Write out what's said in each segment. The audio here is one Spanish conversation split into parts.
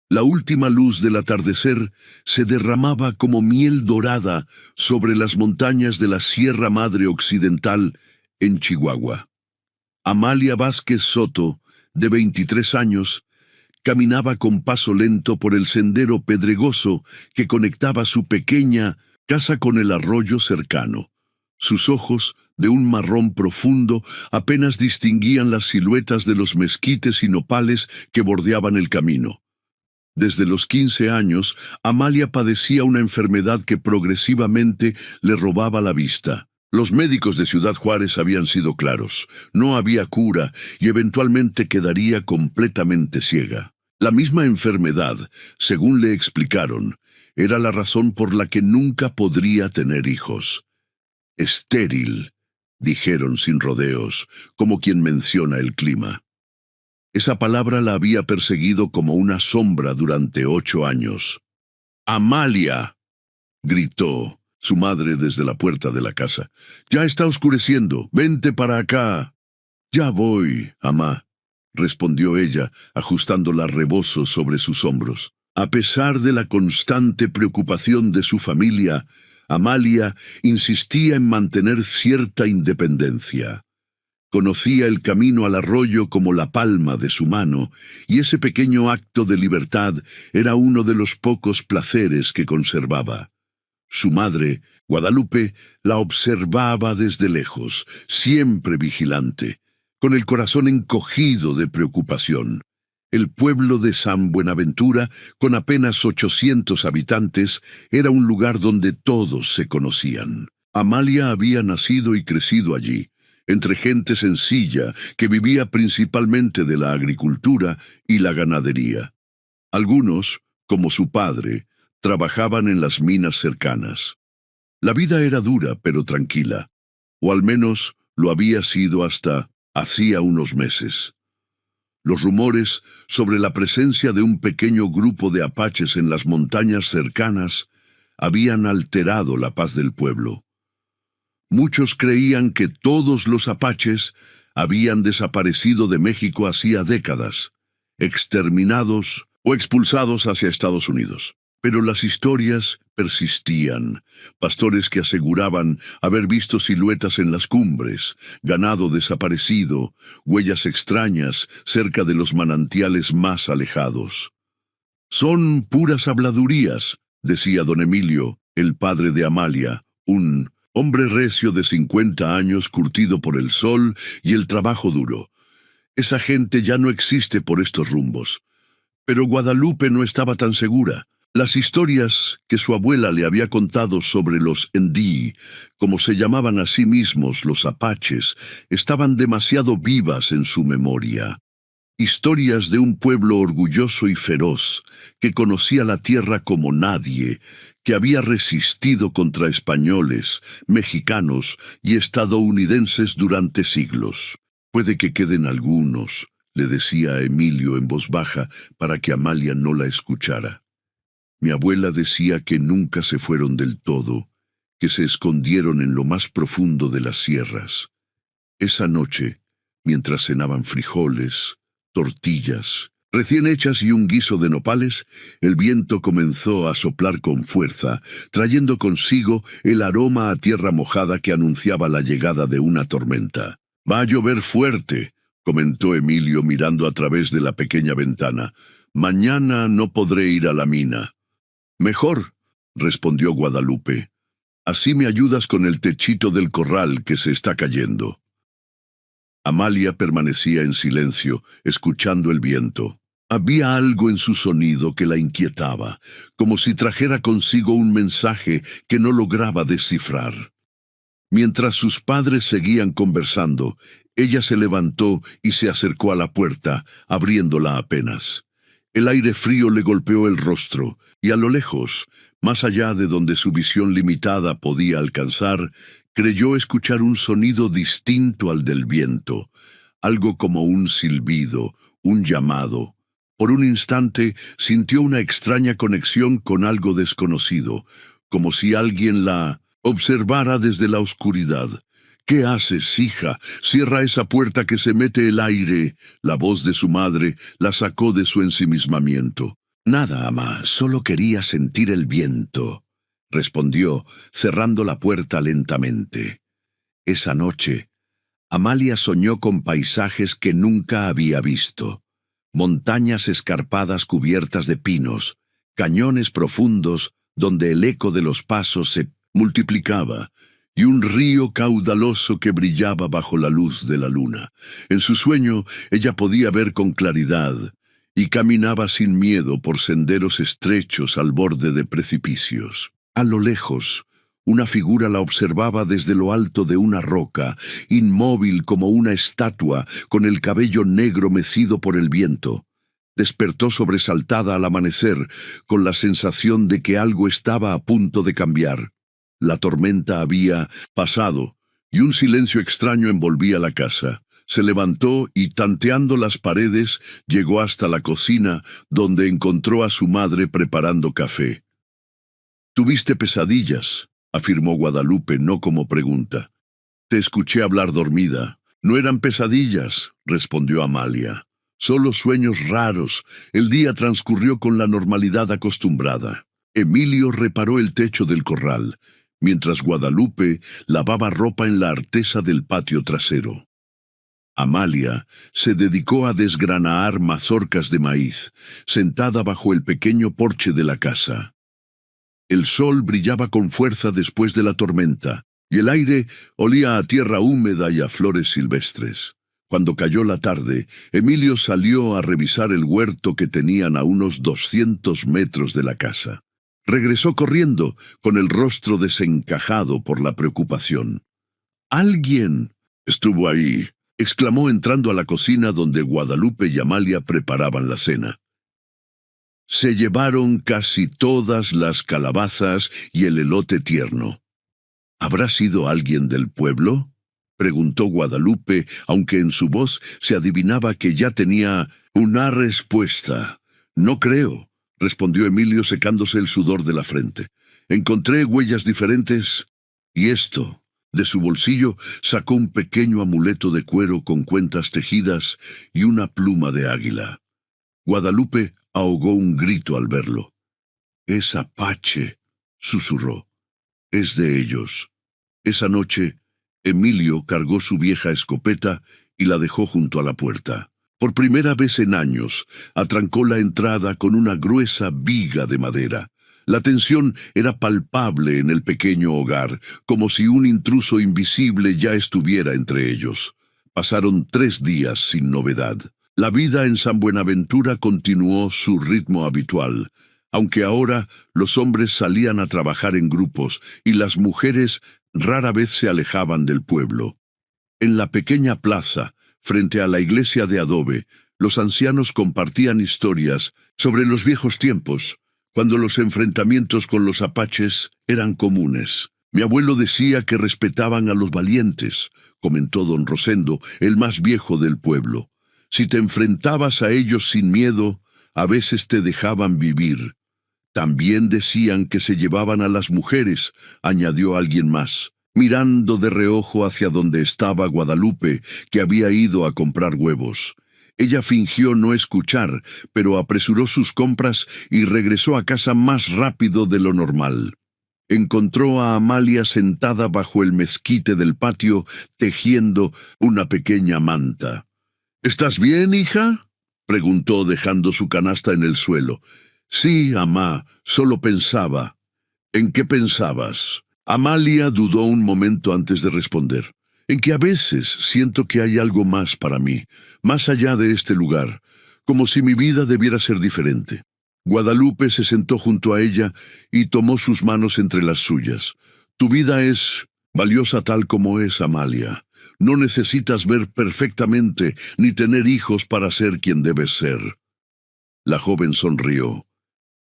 La última luz del atardecer se derramaba como miel dorada sobre las montañas de la Sierra Madre Occidental en Chihuahua. Amalia Vázquez Soto, de 23 años, caminaba con paso lento por el sendero pedregoso que conectaba su pequeña casa con el arroyo cercano. Sus ojos, de un marrón profundo, apenas distinguían las siluetas de los mezquites y nopales que bordeaban el camino. Desde los 15 años, Amalia padecía una enfermedad que progresivamente le robaba la vista. Los médicos de Ciudad Juárez habían sido claros: no había cura y eventualmente quedaría completamente ciega. La misma enfermedad, según le explicaron, era la razón por la que nunca podría tener hijos. Estéril, dijeron sin rodeos, como quien menciona el clima. Esa palabra la había perseguido como una sombra durante 8 años. «¡Amalia!», gritó su madre desde la puerta de la casa. «Ya está oscureciendo, vente para acá». «Ya voy, amá», respondió ella, ajustando la rebozo sobre sus hombros. A pesar de la constante preocupación de su familia, Amalia insistía en mantener cierta independencia. Conocía el camino al arroyo como la palma de su mano, y ese pequeño acto de libertad era uno de los pocos placeres que conservaba. Su madre, Guadalupe, la observaba desde lejos, siempre vigilante, con el corazón encogido de preocupación. El pueblo de San Buenaventura, con apenas 800 habitantes, era un lugar donde todos se conocían. Amalia había nacido y crecido allí, entre gente sencilla que vivía principalmente de la agricultura y la ganadería. Algunos, como su padre, trabajaban en las minas cercanas. La vida era dura pero tranquila, o al menos lo había sido hasta hacía unos meses. Los rumores sobre la presencia de un pequeño grupo de apaches en las montañas cercanas habían alterado la paz del pueblo. Muchos creían que todos los apaches habían desaparecido de México hacía décadas, exterminados o expulsados hacia Estados Unidos. Pero las historias persistían. Pastores que aseguraban haber visto siluetas en las cumbres, ganado desaparecido, huellas extrañas cerca de los manantiales más alejados. «Son puras habladurías», decía don Emilio, el padre de Amalia, un hombre recio de 50 años curtido por el sol y el trabajo duro. «Esa gente ya no existe por estos rumbos». Pero Guadalupe no estaba tan segura. Las historias que su abuela le había contado sobre los Ndí, como se llamaban a sí mismos los apaches, estaban demasiado vivas en su memoria. Historias de un pueblo orgulloso y feroz, que conocía la tierra como nadie, que había resistido contra españoles, mexicanos y estadounidenses durante siglos. «Puede que queden algunos», le decía a Emilio en voz baja para que Amalia no la escuchara. «Mi abuela decía que nunca se fueron del todo, que se escondieron en lo más profundo de las sierras. Esa noche, mientras cenaban frijoles, tortillas recién hechas y un guiso de nopales, el viento comenzó a soplar con fuerza, trayendo consigo el aroma a tierra mojada que anunciaba la llegada de una tormenta. «Va a llover fuerte», comentó Emilio mirando a través de la pequeña ventana. «Mañana no podré ir a la mina». «Mejor», respondió Guadalupe. «Así me ayudas con el techito del corral que se está cayendo». Amalia permanecía en silencio, escuchando el viento. Había algo en su sonido que la inquietaba, como si trajera consigo un mensaje que no lograba descifrar. Mientras sus padres seguían conversando, ella se levantó y se acercó a la puerta, abriéndola apenas. El aire frío le golpeó el rostro, y a lo lejos, más allá de donde su visión limitada podía alcanzar, creyó escuchar un sonido distinto al del viento, algo como un silbido, un llamado. Por un instante sintió una extraña conexión con algo desconocido, como si alguien la observara desde la oscuridad. «¿Qué haces, hija? Cierra esa puerta que se mete el aire». La voz de su madre la sacó de su ensimismamiento. Nada, amá, solo quería sentir el viento, respondió, cerrando la puerta lentamente. Esa noche, Amalia soñó con paisajes que nunca había visto. Montañas escarpadas cubiertas de pinos, cañones profundos donde el eco de los pasos se multiplicaba, y un río caudaloso que brillaba bajo la luz de la luna. En su sueño ella podía ver con claridad, y caminaba sin miedo por senderos estrechos al borde de precipicios. A lo lejos, una figura la observaba desde lo alto de una roca, inmóvil como una estatua, con el cabello negro mecido por el viento. Despertó sobresaltada al amanecer, con la sensación de que algo estaba a punto de cambiar. La tormenta había pasado, y un silencio extraño envolvía la casa. Se levantó y, tanteando las paredes, llegó hasta la cocina, donde encontró a su madre preparando café. «¿Tuviste pesadillas?», afirmó Guadalupe, no como pregunta. «Te escuché hablar dormida». «No eran pesadillas», respondió Amalia. «Solo sueños raros». El día transcurrió con la normalidad acostumbrada. Emilio reparó el techo del corral, mientras Guadalupe lavaba ropa en la artesa del patio trasero. Amalia se dedicó a desgranar mazorcas de maíz, sentada bajo el pequeño porche de la casa. El sol brillaba con fuerza después de la tormenta, y el aire olía a tierra húmeda y a flores silvestres. Cuando cayó la tarde, Emilio salió a revisar el huerto que tenían a unos 200 metros de la casa. Regresó corriendo, con el rostro desencajado por la preocupación. «¡Alguien estuvo ahí!», exclamó entrando a la cocina donde Guadalupe y Amalia preparaban la cena. «Se llevaron casi todas las calabazas y el elote tierno». «¿Habrá sido alguien del pueblo?», preguntó Guadalupe, aunque en su voz se adivinaba que ya tenía una respuesta. «No creo», respondió Emilio secándose el sudor de la frente. «Encontré huellas diferentes y esto». De su bolsillo sacó un pequeño amuleto de cuero con cuentas tejidas y una pluma de águila. Guadalupe ahogó un grito al verlo. «Es apache», susurró. «Es de ellos». Esa noche, Emilio cargó su vieja escopeta y la dejó junto a la puerta. Por primera vez en años, atrancó la entrada con una gruesa viga de madera. La tensión era palpable en el pequeño hogar, como si un intruso invisible ya estuviera entre ellos. Pasaron 3 días sin novedad. La vida en San Buenaventura continuó su ritmo habitual, aunque ahora los hombres salían a trabajar en grupos y las mujeres rara vez se alejaban del pueblo. En la pequeña plaza, frente a la iglesia de adobe, los ancianos compartían historias sobre los viejos tiempos, cuando los enfrentamientos con los apaches eran comunes. «Mi abuelo decía que respetaban a los valientes», comentó don Rosendo, el más viejo del pueblo. «Si te enfrentabas a ellos sin miedo, a veces te dejaban vivir». «También decían que se llevaban a las mujeres», añadió alguien más, mirando de reojo hacia donde estaba Guadalupe, que había ido a comprar huevos. Ella fingió no escuchar, pero apresuró sus compras y regresó a casa más rápido de lo normal. Encontró a Amalia sentada bajo el mezquite del patio, tejiendo una pequeña manta. «¿Estás bien, hija?», preguntó dejando su canasta en el suelo. «Sí, amá, solo pensaba». «¿En qué pensabas?». Amalia dudó un momento antes de responder. «En que a veces siento que hay algo más para mí, más allá de este lugar, como si mi vida debiera ser diferente». Guadalupe se sentó junto a ella y tomó sus manos entre las suyas. «Tu vida es valiosa tal como es, Amalia. No necesitas ver perfectamente ni tener hijos para ser quien debes ser». La joven sonrió,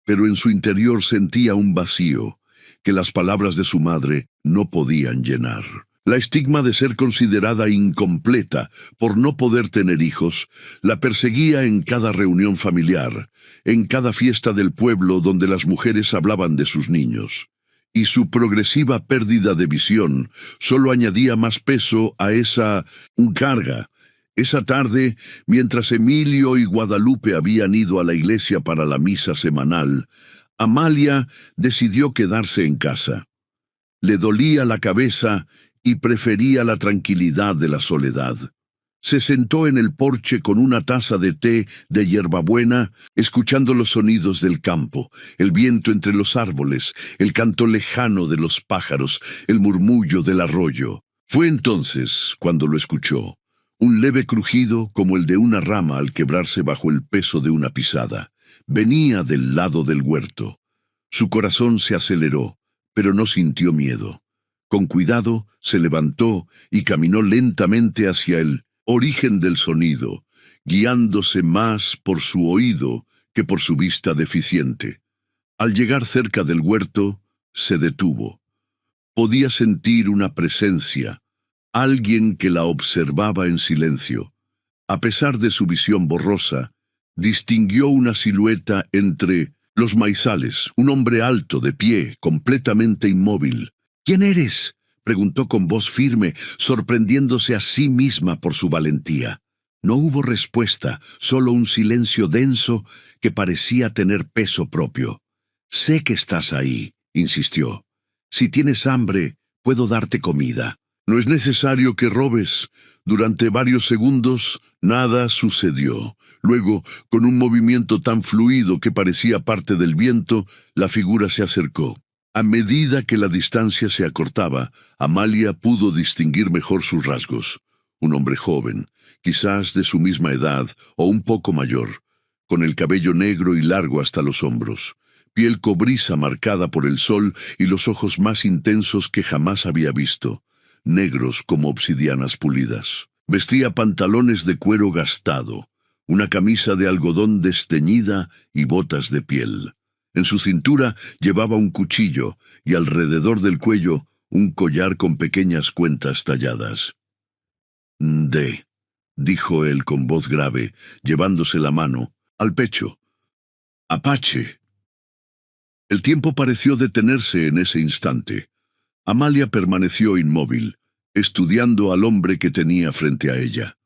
pero en su interior sentía un vacío que las palabras de su madre no podían llenar. La estigma de ser considerada incompleta por no poder tener hijos la perseguía en cada reunión familiar, en cada fiesta del pueblo donde las mujeres hablaban de sus niños. Y su progresiva pérdida de visión solo añadía más peso a esa carga. Esa tarde, mientras Emilio y Guadalupe habían ido a la iglesia para la misa semanal, Amalia decidió quedarse en casa. Le dolía la cabeza y prefería la tranquilidad de la soledad. Se sentó en el porche con una taza de té de hierbabuena, escuchando los sonidos del campo, el viento entre los árboles, el canto lejano de los pájaros, el murmullo del arroyo. Fue entonces cuando lo escuchó, un leve crujido como el de una rama al quebrarse bajo el peso de una pisada. Venía del lado del huerto. Su corazón se aceleró, pero no sintió miedo. Con cuidado se levantó y caminó lentamente hacia el origen del sonido, guiándose más por su oído que por su vista deficiente. Al llegar cerca del huerto, se detuvo. Podía sentir una presencia, alguien que la observaba en silencio. A pesar de su visión borrosa, distinguió una silueta entre los maizales, un hombre alto, de pie, completamente inmóvil. «¿Quién eres?», preguntó con voz firme, sorprendiéndose a sí misma por su valentía. No hubo respuesta, solo un silencio denso que parecía tener peso propio. «Sé que estás ahí», insistió. «Si tienes hambre, puedo darte comida». «No es necesario que robes». Durante varios segundos, nada sucedió. Luego, con un movimiento tan fluido que parecía parte del viento, la figura se acercó. A medida que la distancia se acortaba, Amalia pudo distinguir mejor sus rasgos. Un hombre joven, quizás de su misma edad o un poco mayor, con el cabello negro y largo hasta los hombros, piel cobriza marcada por el sol y los ojos más intensos que jamás había visto, negros como obsidianas pulidas. Vestía pantalones de cuero gastado, una camisa de algodón desteñida y botas de piel. En su cintura llevaba un cuchillo y alrededor del cuello un collar con pequeñas cuentas talladas. Dijo él con voz grave, llevándose la mano al pecho. «Apache». El tiempo pareció detenerse en ese instante. Amalia permaneció inmóvil, estudiando al hombre que tenía frente a ella.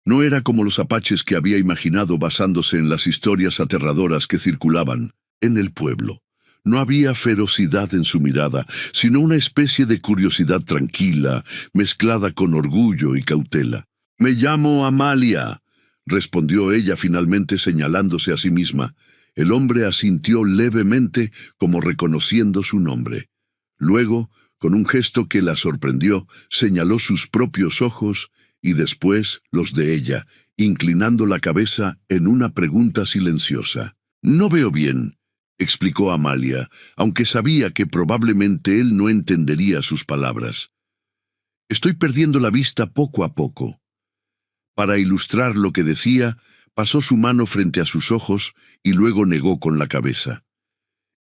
No era como los apaches que había imaginado basándose en las historias aterradoras que circulaban en el pueblo. No había ferocidad en su mirada, sino una especie de curiosidad tranquila, mezclada con orgullo y cautela. «Me llamo Amalia», respondió ella finalmente señalándose a sí misma. El hombre asintió levemente como reconociendo su nombre. Luego, con un gesto que la sorprendió, señaló sus propios ojos y después los de ella, inclinando la cabeza en una pregunta silenciosa. «No veo bien», explicó Amalia, aunque sabía que probablemente él no entendería sus palabras. «Estoy perdiendo la vista poco a poco». Para ilustrar lo que decía, pasó su mano frente a sus ojos y luego negó con la cabeza.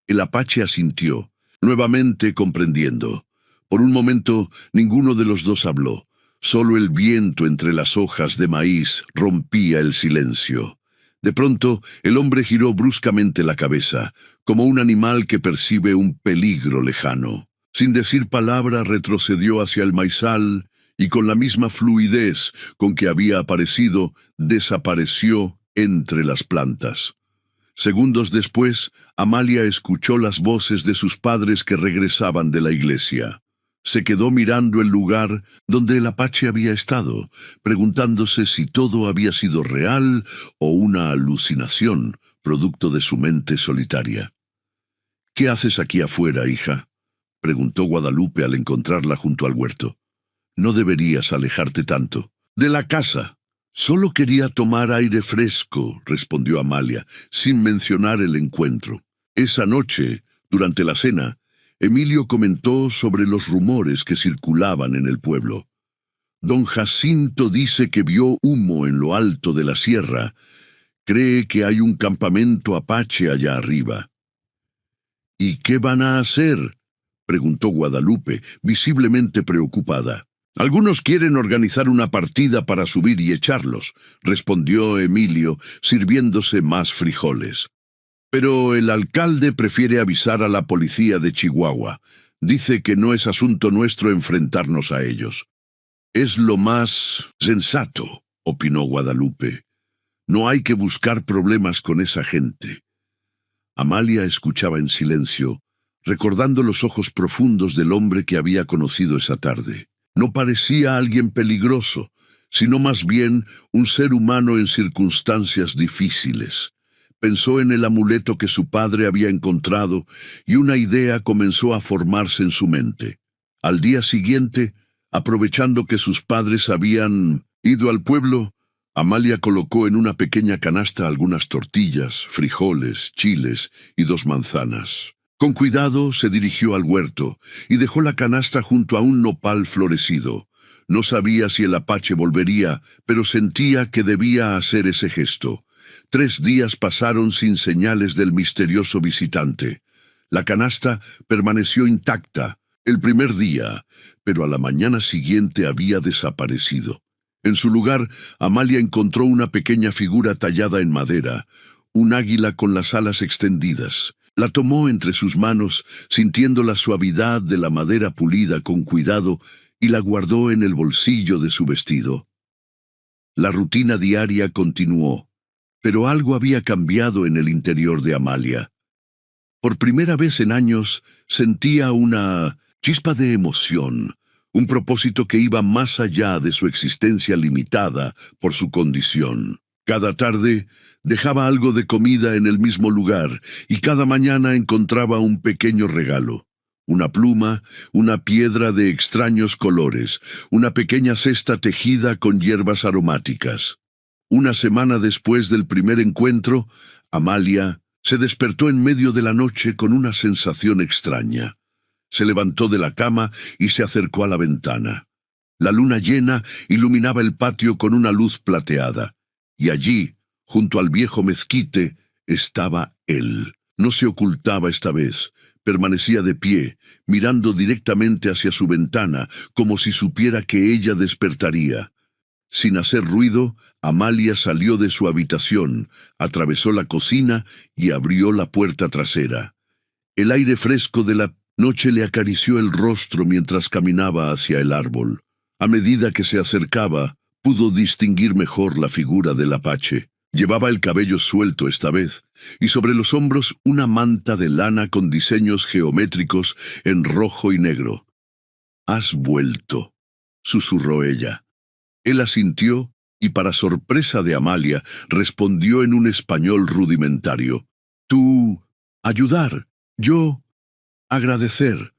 El apache asintió, nuevamente comprendiendo. Por un momento, ninguno de los dos habló. Solo el viento entre las hojas de maíz rompía el silencio. De pronto, el hombre giró bruscamente la cabeza, como un animal que percibe un peligro lejano. Sin decir palabra, retrocedió hacia el maizal y con la misma fluidez con que había aparecido, desapareció entre las plantas. Segundos después, Amalia escuchó las voces de sus padres que regresaban de la iglesia. Se quedó mirando el lugar donde el apache había estado, preguntándose si todo había sido real o una alucinación, producto de su mente solitaria. «¿Qué haces aquí afuera, hija?», preguntó Guadalupe al encontrarla junto al huerto. «No deberías alejarte tanto». «De la casa». «Solo quería tomar aire fresco», respondió Amalia, sin mencionar el encuentro. Esa noche, durante la cena, Emilio comentó sobre los rumores que circulaban en el pueblo. «Don Jacinto dice que vio humo en lo alto de la sierra. Cree que hay un campamento apache allá arriba». «¿Y qué van a hacer?», preguntó Guadalupe, visiblemente preocupada. «Algunos quieren organizar una partida para subir y echarlos», respondió Emilio, sirviéndose más frijoles. «Pero el alcalde prefiere avisar a la policía de Chihuahua. Dice que no es asunto nuestro enfrentarnos a ellos». «Es lo más sensato», opinó Guadalupe. No hay que buscar problemas con esa gente. Amalia escuchaba en silencio, recordando los ojos profundos del hombre que había conocido esa tarde. No parecía alguien peligroso, sino más bien un ser humano en circunstancias difíciles. Pensó en el amuleto que su padre había encontrado y una idea comenzó a formarse en su mente. Al día siguiente, aprovechando que sus padres habían ido al pueblo, Amalia colocó en una pequeña canasta algunas tortillas, frijoles, chiles y 2 manzanas. Con cuidado se dirigió al huerto y dejó la canasta junto a un nopal florecido. No sabía si el apache volvería, pero sentía que debía hacer ese gesto. 3 días pasaron sin señales del misterioso visitante. La canasta permaneció intacta el primer día, pero a la mañana siguiente había desaparecido. En su lugar, Amalia encontró una pequeña figura tallada en madera, un águila con las alas extendidas. La tomó entre sus manos, sintiendo la suavidad de la madera pulida con cuidado, y la guardó en el bolsillo de su vestido. La rutina diaria continuó, pero algo había cambiado en el interior de Amalia. Por primera vez en años, sentía una chispa de emoción, un propósito que iba más allá de su existencia limitada por su condición. Cada tarde dejaba algo de comida en el mismo lugar y cada mañana encontraba un pequeño regalo. Una pluma, una piedra de extraños colores, una pequeña cesta tejida con hierbas aromáticas. Una semana después del primer encuentro, Amalia se despertó en medio de la noche con una sensación extraña. Se levantó de la cama y se acercó a la ventana. La luna llena iluminaba el patio con una luz plateada, y allí, junto al viejo mezquite, estaba él. No se ocultaba esta vez, permanecía de pie, mirando directamente hacia su ventana, como si supiera que ella despertaría. Sin hacer ruido, Amalia salió de su habitación, atravesó la cocina y abrió la puerta trasera. El aire fresco de la noche le acarició el rostro mientras caminaba hacia el árbol. A medida que se acercaba, pudo distinguir mejor la figura del apache. Llevaba el cabello suelto esta vez, y sobre los hombros una manta de lana con diseños geométricos en rojo y negro. «Has vuelto», susurró ella. Él asintió y, para sorpresa de Amalia, respondió en un español rudimentario. «Tú, ayudar, yo, agradecer».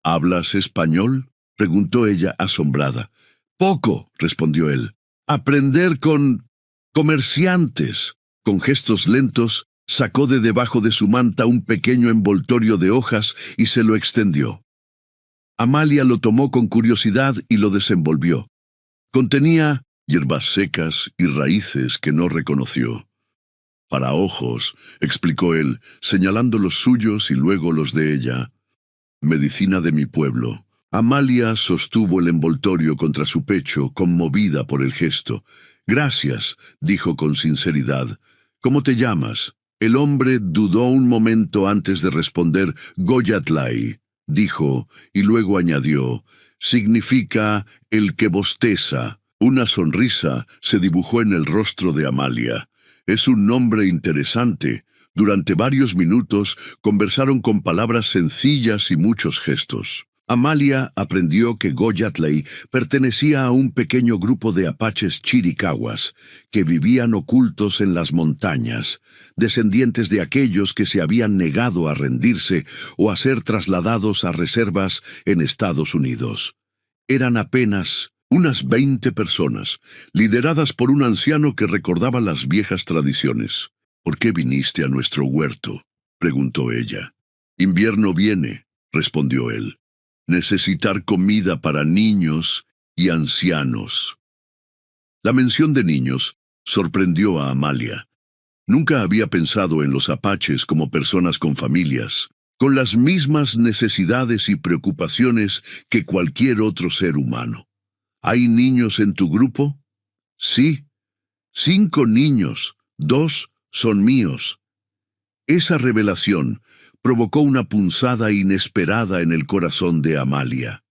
«¿Hablas español?», preguntó ella asombrada. «Poco», respondió él. «Aprender con comerciantes». Con gestos lentos, sacó de debajo de su manta un pequeño envoltorio de hojas y se lo extendió. Amalia lo tomó con curiosidad y lo desenvolvió. Contenía hierbas secas y raíces que no reconoció. «Para ojos», explicó él, señalando los suyos y luego los de ella. «Medicina de mi pueblo». Amalia sostuvo el envoltorio contra su pecho, conmovida por el gesto. «Gracias», dijo con sinceridad. «¿Cómo te llamas?» El hombre dudó un momento antes de responder. «Goyatlay», dijo, y luego añadió, «significa el que bosteza». Una sonrisa se dibujó en el rostro de Amalia. «Es un nombre interesante». Durante varios minutos conversaron con palabras sencillas y muchos gestos. Amalia aprendió que Goyatlay pertenecía a un pequeño grupo de apaches chiricahuas que vivían ocultos en las montañas, descendientes de aquellos que se habían negado a rendirse o a ser trasladados a reservas en Estados Unidos. Eran apenas unas 20 personas, lideradas por un anciano que recordaba las viejas tradiciones. «¿Por qué viniste a nuestro huerto?», preguntó ella. «Invierno viene», respondió él. «Necesitar comida para niños y ancianos». La mención de niños sorprendió a Amalia. Nunca había pensado en los apaches como personas con familias, con las mismas necesidades y preocupaciones que cualquier otro ser humano. «¿Hay niños en tu grupo?» «Sí, 5 niños, 2 son míos». Esa revelación provocó una punzada inesperada en el corazón de Amalia.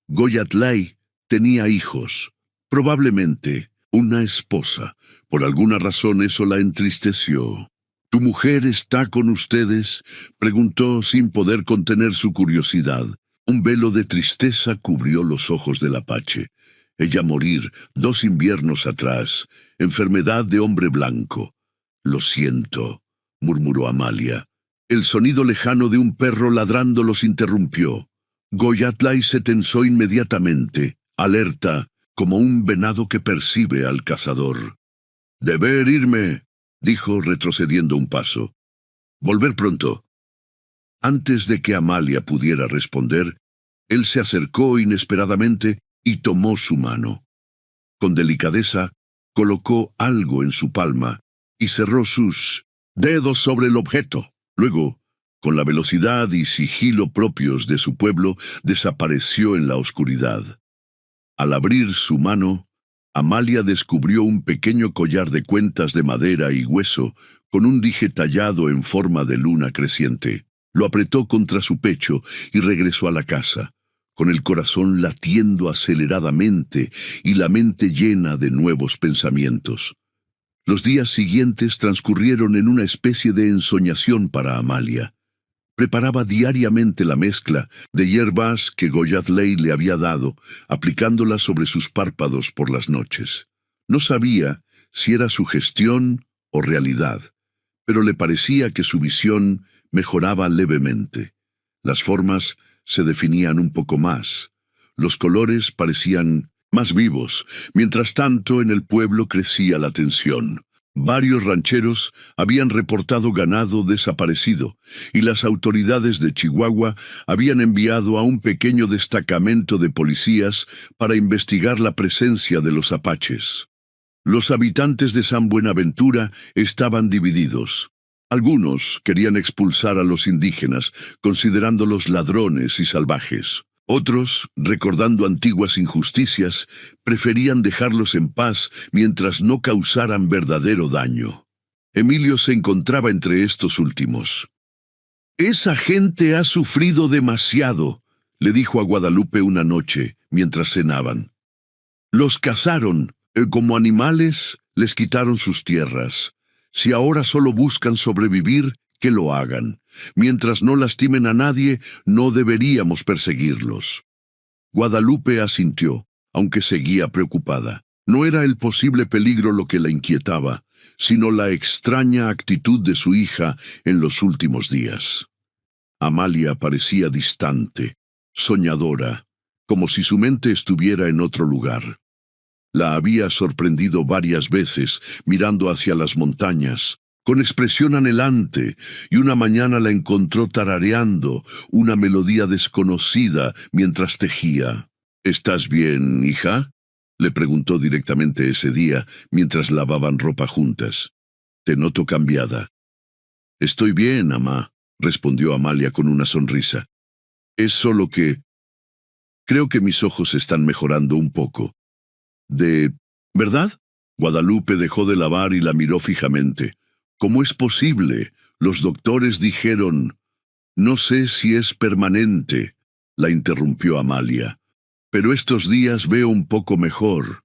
Goyatlay tenía hijos. Probablemente Una esposa. Por alguna razón eso la entristeció. —¿Tu mujer está con ustedes? —preguntó sin poder contener su curiosidad. Un velo de tristeza cubrió los ojos del apache. Ella morir 2 inviernos atrás. Enfermedad de hombre blanco. —Lo siento —murmuró Amalia. El sonido lejano de un perro ladrando los interrumpió. Goyatlay se tensó inmediatamente, alerta, como un venado que percibe al cazador. —Deber irme —dijo retrocediendo un paso—. Volver pronto. Antes de que Amalia pudiera responder, él se acercó inesperadamente y tomó su mano. Con delicadeza, colocó algo en su palma y cerró sus dedos sobre el objeto. Luego, con la velocidad y sigilo propios de su pueblo, desapareció en la oscuridad. Al abrir su mano, Amalia descubrió un pequeño collar de cuentas de madera y hueso con un dije tallado en forma de luna creciente. Lo apretó contra su pecho y regresó a la casa, con el corazón latiendo aceleradamente y la mente llena de nuevos pensamientos. Los días siguientes transcurrieron en una especie de ensoñación para Amalia. Preparaba diariamente la mezcla de hierbas que Goyatlay le había dado, aplicándola sobre sus párpados por las noches. No sabía si era sugestión o realidad, pero le parecía que su visión mejoraba levemente. Las formas se definían un poco más. Los colores parecían más vivos. Mientras tanto, en el pueblo crecía la tensión. Varios rancheros habían reportado ganado desaparecido, y las autoridades de Chihuahua habían enviado a un pequeño destacamento de policías para investigar la presencia de los apaches. Los habitantes de San Buenaventura estaban divididos. Algunos querían expulsar a los indígenas, considerándolos ladrones y salvajes. Otros, recordando antiguas injusticias, preferían dejarlos en paz mientras no causaran verdadero daño. Emilio se encontraba entre estos últimos. «Esa gente ha sufrido demasiado», le dijo a Guadalupe una noche, mientras cenaban. «Los cazaron, como animales, les quitaron sus tierras. Si ahora solo buscan sobrevivir, que lo hagan. Mientras no lastimen a nadie, no deberíamos perseguirlos». Guadalupe asintió, aunque seguía preocupada. No era el posible peligro lo que la inquietaba, sino la extraña actitud de su hija en los últimos días. Amalia parecía distante, soñadora, como si su mente estuviera en otro lugar. La había sorprendido varias veces, mirando hacia las montañas, con expresión anhelante, y una mañana la encontró tarareando una melodía desconocida mientras tejía. «¿Estás bien, hija?», le preguntó directamente ese día, mientras lavaban ropa juntas. «Te noto cambiada». «Estoy bien, mamá», respondió Amalia con una sonrisa. «Es solo que creo que mis ojos están mejorando un poco». «¿De verdad?». Guadalupe dejó de lavar y la miró fijamente. «¿Cómo es posible? Los doctores dijeron...». «No sé si es permanente», la interrumpió Amalia. «Pero estos días veo un poco mejor.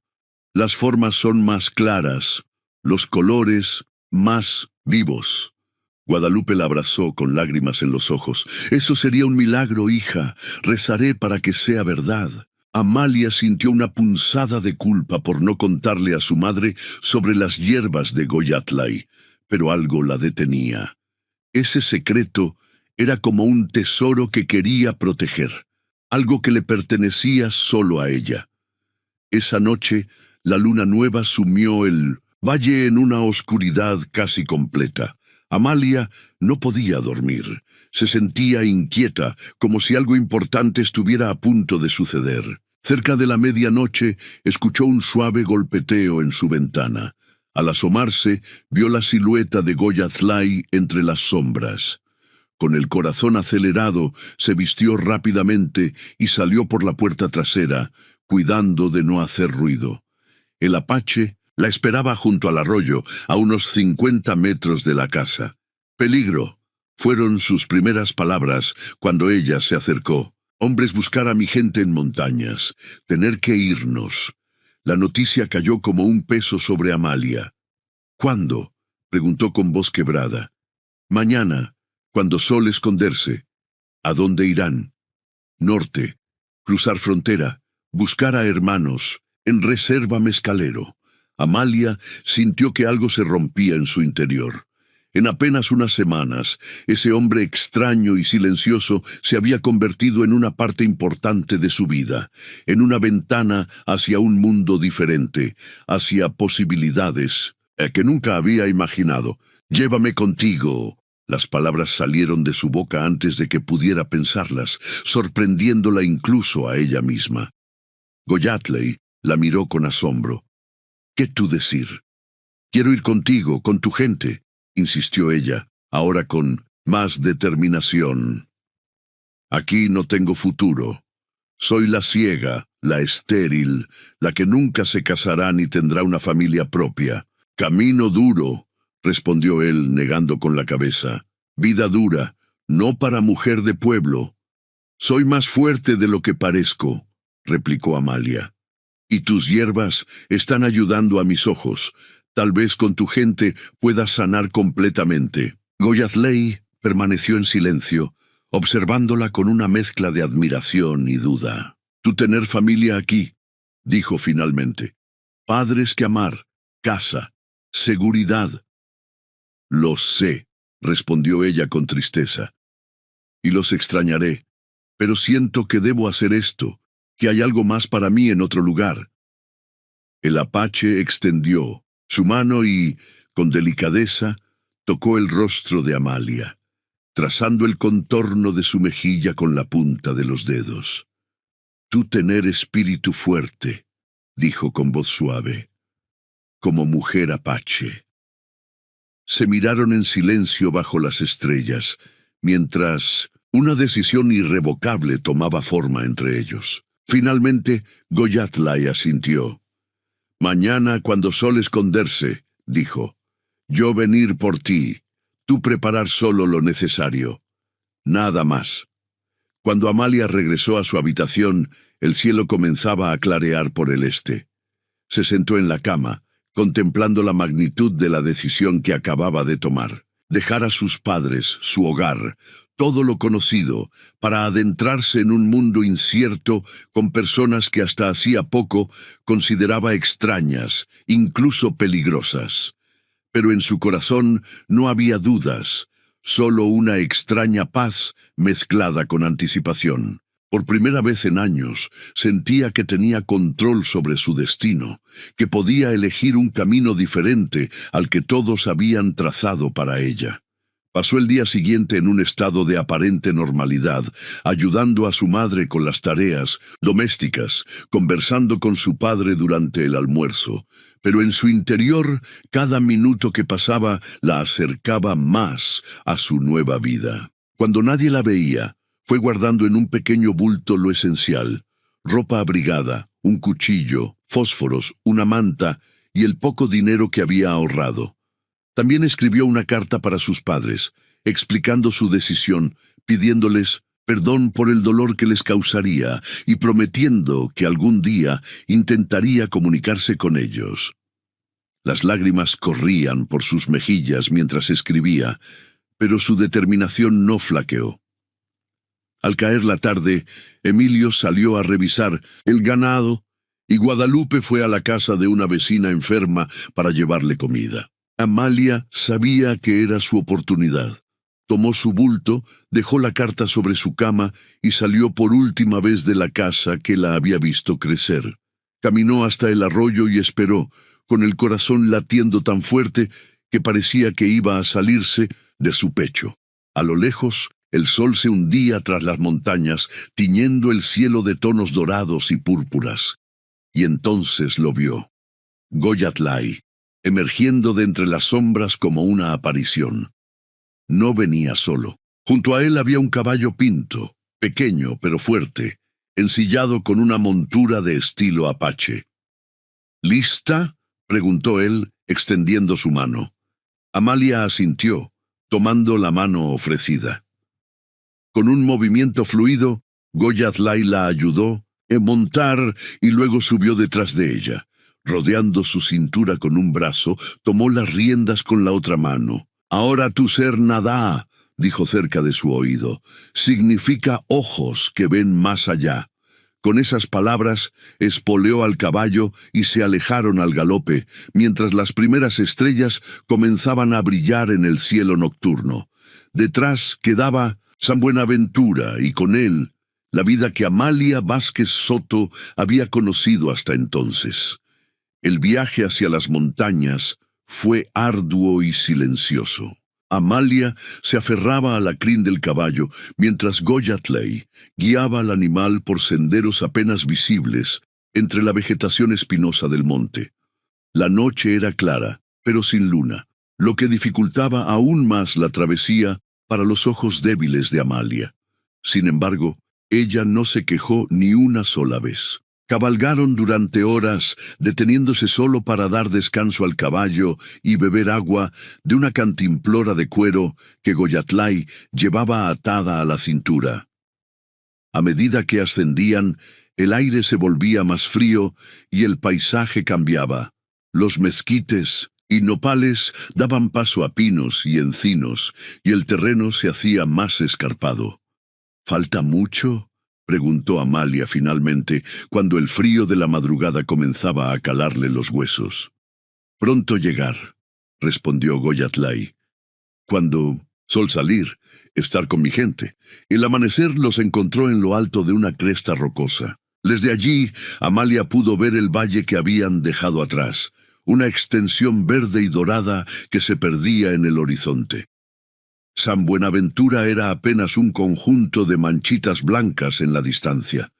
Las formas son más claras, los colores más vivos». Guadalupe la abrazó con lágrimas en los ojos. «Eso sería un milagro, hija. Rezaré para que sea verdad». Amalia sintió una punzada de culpa por no contarle a su madre sobre las hierbas de Goyatlay, pero algo la detenía. Ese secreto era como un tesoro que quería proteger, algo que le pertenecía solo a ella. Esa noche, la luna nueva sumió el valle en una oscuridad casi completa. Amalia no podía dormir. Se sentía inquieta, como si algo importante estuviera a punto de suceder. Cerca de la medianoche, escuchó un suave golpeteo en su ventana. Al asomarse, vio la silueta de Goyatlay entre las sombras. Con el corazón acelerado, se vistió rápidamente y salió por la puerta trasera, cuidando de no hacer ruido. El apache la esperaba junto al arroyo, a unos 50 metros de la casa. «Peligro», fueron sus primeras palabras cuando ella se acercó. «Hombres buscar a mi gente en montañas. Tener que irnos». La noticia cayó como un peso sobre Amalia. «¿Cuándo?», preguntó con voz quebrada. «Mañana, cuando sol esconderse». «¿A dónde irán?» «Norte, cruzar frontera, buscar a hermanos, en reserva mezcalero». Amalia sintió que algo se rompía en su interior. En apenas unas semanas, ese hombre extraño y silencioso se había convertido en una parte importante de su vida, en una ventana hacia un mundo diferente, hacia posibilidades que nunca había imaginado. «Llévame contigo». Las palabras salieron de su boca antes de que pudiera pensarlas, sorprendiéndola incluso a ella misma. Goyatley la miró con asombro. «¿Qué tú decir?» «Quiero ir contigo, con tu gente», insistió ella, ahora con más determinación. «Aquí no tengo futuro. Soy la ciega, la estéril, la que nunca se casará ni tendrá una familia propia. Camino duro», respondió él, negando con la cabeza. «Vida dura, no para mujer de pueblo». «Soy más fuerte de lo que parezco», replicó Amalia. «Y tus hierbas están ayudando a mis ojos. Tal vez con tu gente puedas sanar completamente». Goyatley permaneció en silencio, observándola con una mezcla de admiración y duda. «Tú tener familia aquí», dijo finalmente. «Padres que amar, casa, seguridad». «Lo sé», respondió ella con tristeza. «Y los extrañaré, pero siento que debo hacer esto, que hay algo más para mí en otro lugar». El apache extendió su mano y, con delicadeza, tocó el rostro de Amalia, trazando el contorno de su mejilla con la punta de los dedos. «Tú tener espíritu fuerte», dijo con voz suave, «como mujer apache». Se miraron en silencio bajo las estrellas, mientras una decisión irrevocable tomaba forma entre ellos. Finalmente, Goyatley asintió. «Mañana, cuando sol esconderse», dijo, «yo venir por ti, tú preparar solo lo necesario. Nada más». Cuando Amalia regresó a su habitación, el cielo comenzaba a clarear por el este. Se sentó en la cama, contemplando la magnitud de la decisión que acababa de tomar. Dejar a sus padres, su hogar, todo lo conocido, para adentrarse en un mundo incierto con personas que hasta hacía poco consideraba extrañas, incluso peligrosas. Pero en su corazón no había dudas, solo una extraña paz mezclada con anticipación. Por primera vez en años, sentía que tenía control sobre su destino, que podía elegir un camino diferente al que todos habían trazado para ella. Pasó el día siguiente en un estado de aparente normalidad, ayudando a su madre con las tareas domésticas, conversando con su padre durante el almuerzo, pero en su interior, cada minuto que pasaba la acercaba más a su nueva vida. Cuando nadie la veía, fue guardando en un pequeño bulto lo esencial: ropa abrigada, un cuchillo, fósforos, una manta y el poco dinero que había ahorrado. También escribió una carta para sus padres, explicando su decisión, pidiéndoles perdón por el dolor que les causaría y prometiendo que algún día intentaría comunicarse con ellos. Las lágrimas corrían por sus mejillas mientras escribía, pero su determinación no flaqueó. Al caer la tarde, Emilio salió a revisar el ganado y Guadalupe fue a la casa de una vecina enferma para llevarle comida. Amalia sabía que era su oportunidad. Tomó su bulto, dejó la carta sobre su cama y salió por última vez de la casa que la había visto crecer. Caminó hasta el arroyo y esperó, con el corazón latiendo tan fuerte que parecía que iba a salirse de su pecho. A lo lejos, el sol se hundía tras las montañas, tiñendo el cielo de tonos dorados y púrpuras. Y entonces lo vio. Goyatley, emergiendo de entre las sombras como una aparición. No venía solo. Junto a él había un caballo pinto, pequeño pero fuerte, ensillado con una montura de estilo apache. «¿Lista?», preguntó él, extendiendo su mano. Amalia asintió, tomando la mano ofrecida. Con un movimiento fluido, Goyatley la ayudó a montar y luego subió detrás de ella. Rodeando su cintura con un brazo, tomó las riendas con la otra mano. «Ahora tu ser Nadá», dijo cerca de su oído, «significa ojos que ven más allá». Con esas palabras, espoleó al caballo y se alejaron al galope, mientras las primeras estrellas comenzaban a brillar en el cielo nocturno. Detrás quedaba San Buenaventura y con él la vida que Amalia Vázquez Soto había conocido hasta entonces. El viaje hacia las montañas fue arduo y silencioso. Amalia se aferraba a la crin del caballo, mientras Goyatley guiaba al animal por senderos apenas visibles entre la vegetación espinosa del monte. La noche era clara, pero sin luna, lo que dificultaba aún más la travesía para los ojos débiles de Amalia. Sin embargo, ella no se quejó ni una sola vez. Cabalgaron durante horas, deteniéndose solo para dar descanso al caballo y beber agua de una cantimplora de cuero que Goyatlay llevaba atada a la cintura. A medida que ascendían, el aire se volvía más frío y el paisaje cambiaba. Los mezquites y nopales daban paso a pinos y encinos, y el terreno se hacía más escarpado. «¿Falta mucho?», preguntó Amalia finalmente, cuando el frío de la madrugada comenzaba a calarle los huesos. «Pronto llegar», respondió Goyatlay. «Cuando sol salir, estar con mi gente». El amanecer los encontró en lo alto de una cresta rocosa. Desde allí, Amalia pudo ver el valle que habían dejado atrás, una extensión verde y dorada que se perdía en el horizonte. San Buenaventura era apenas un conjunto de manchitas blancas en la distancia.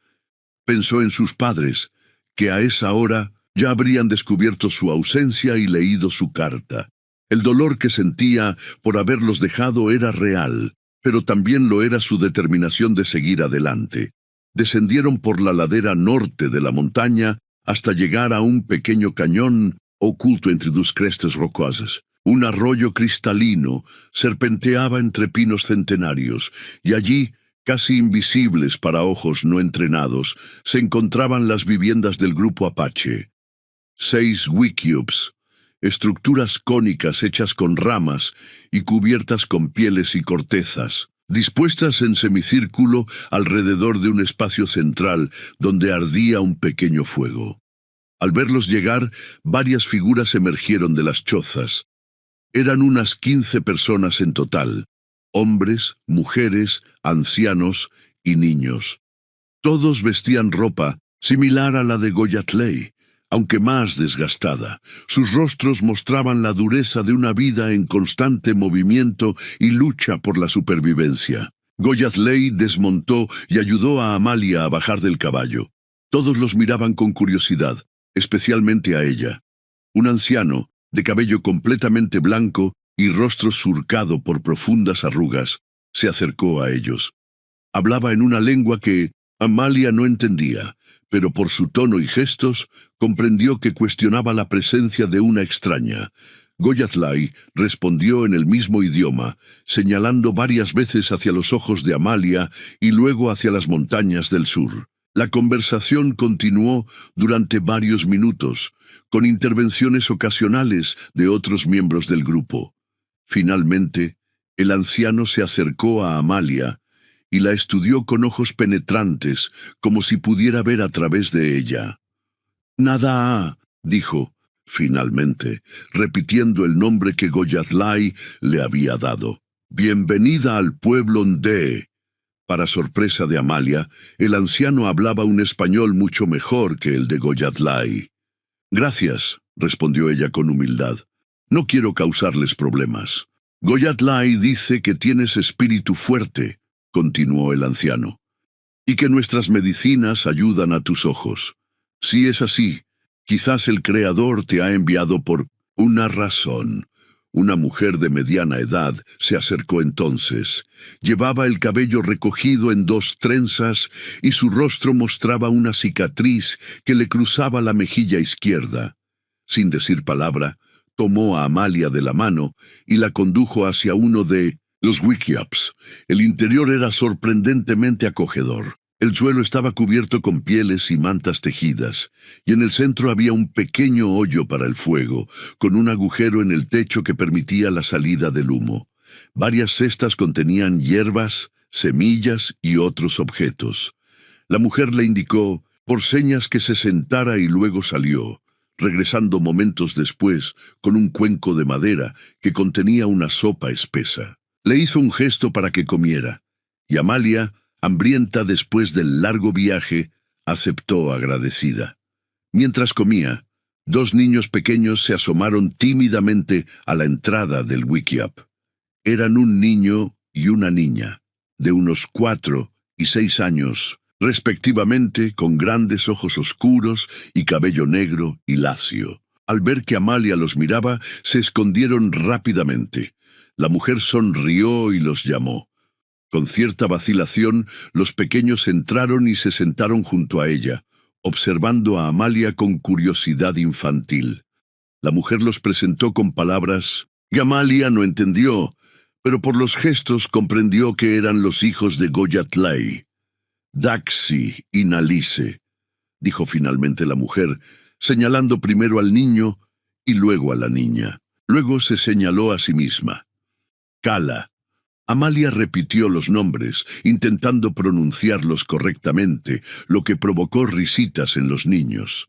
Pensó en sus padres, que a esa hora ya habrían descubierto su ausencia y leído su carta. El dolor que sentía por haberlos dejado era real, pero también lo era su determinación de seguir adelante. Descendieron por la ladera norte de la montaña hasta llegar a un pequeño cañón oculto entre dos crestas rocosas. Un arroyo cristalino serpenteaba entre pinos centenarios, y allí, casi invisibles para ojos no entrenados, se encontraban las viviendas del grupo Apache. 6 wickiups, estructuras cónicas hechas con ramas y cubiertas con pieles y cortezas, dispuestas en semicírculo alrededor de un espacio central donde ardía un pequeño fuego. Al verlos llegar, varias figuras emergieron de las chozas. Eran unas 15 personas en total, hombres, mujeres, ancianos y niños. Todos vestían ropa similar a la de Goyatley, aunque más desgastada. Sus rostros mostraban la dureza de una vida en constante movimiento y lucha por la supervivencia. Goyatley desmontó y ayudó a Amalia a bajar del caballo. Todos los miraban con curiosidad, especialmente a ella. Un anciano, de cabello completamente blanco y rostro surcado por profundas arrugas, se acercó a ellos. Hablaba en una lengua que Amalia no entendía, pero por su tono y gestos comprendió que cuestionaba la presencia de una extraña. Goyatlay respondió en el mismo idioma, señalando varias veces hacia los ojos de Amalia y luego hacia las montañas del sur. La conversación continuó durante varios minutos, con intervenciones ocasionales de otros miembros del grupo. Finalmente, el anciano se acercó a Amalia y la estudió con ojos penetrantes, como si pudiera ver a través de ella. «Nada», dijo, finalmente, repitiendo el nombre que Goyatlay le había dado. «Bienvenida al pueblo Ndé». Para sorpresa de Amalia, el anciano hablaba un español mucho mejor que el de Goyatlay. «Gracias», respondió ella con humildad. «No quiero causarles problemas». «Goyatlay dice que tienes espíritu fuerte», continuó el anciano, «y que nuestras medicinas ayudan a tus ojos. Si es así, quizás el Creador te ha enviado por una razón». Una mujer de mediana edad se acercó entonces. Llevaba el cabello recogido en 2 trenzas y su rostro mostraba una cicatriz que le cruzaba la mejilla izquierda. Sin decir palabra, tomó a Amalia de la mano y la condujo hacia uno de los wickiups. El interior era sorprendentemente acogedor. El suelo estaba cubierto con pieles y mantas tejidas, y en el centro había un pequeño hoyo para el fuego, con un agujero en el techo que permitía la salida del humo. Varias cestas contenían hierbas, semillas y otros objetos. La mujer le indicó, por señas, que se sentara y luego salió, regresando momentos después con un cuenco de madera que contenía una sopa espesa. Le hizo un gesto para que comiera, y Amalia, hambrienta después del largo viaje, aceptó agradecida. Mientras comía, dos niños pequeños se asomaron tímidamente a la entrada del Wikiup. Eran un niño y una niña, de unos 4 y 6 años, respectivamente, con grandes ojos oscuros y cabello negro y lacio. Al ver que Amalia los miraba, se escondieron rápidamente. La mujer sonrió y los llamó. Con cierta vacilación, los pequeños entraron y se sentaron junto a ella, observando a Amalia con curiosidad infantil. La mujer los presentó con palabras que Amalia no entendió, pero por los gestos comprendió que eran los hijos de Goyatlay. Daxi y Nalice, dijo finalmente la mujer, señalando primero al niño y luego a la niña. Luego se señaló a sí misma. Cala. Amalia repitió los nombres, intentando pronunciarlos correctamente, lo que provocó risitas en los niños.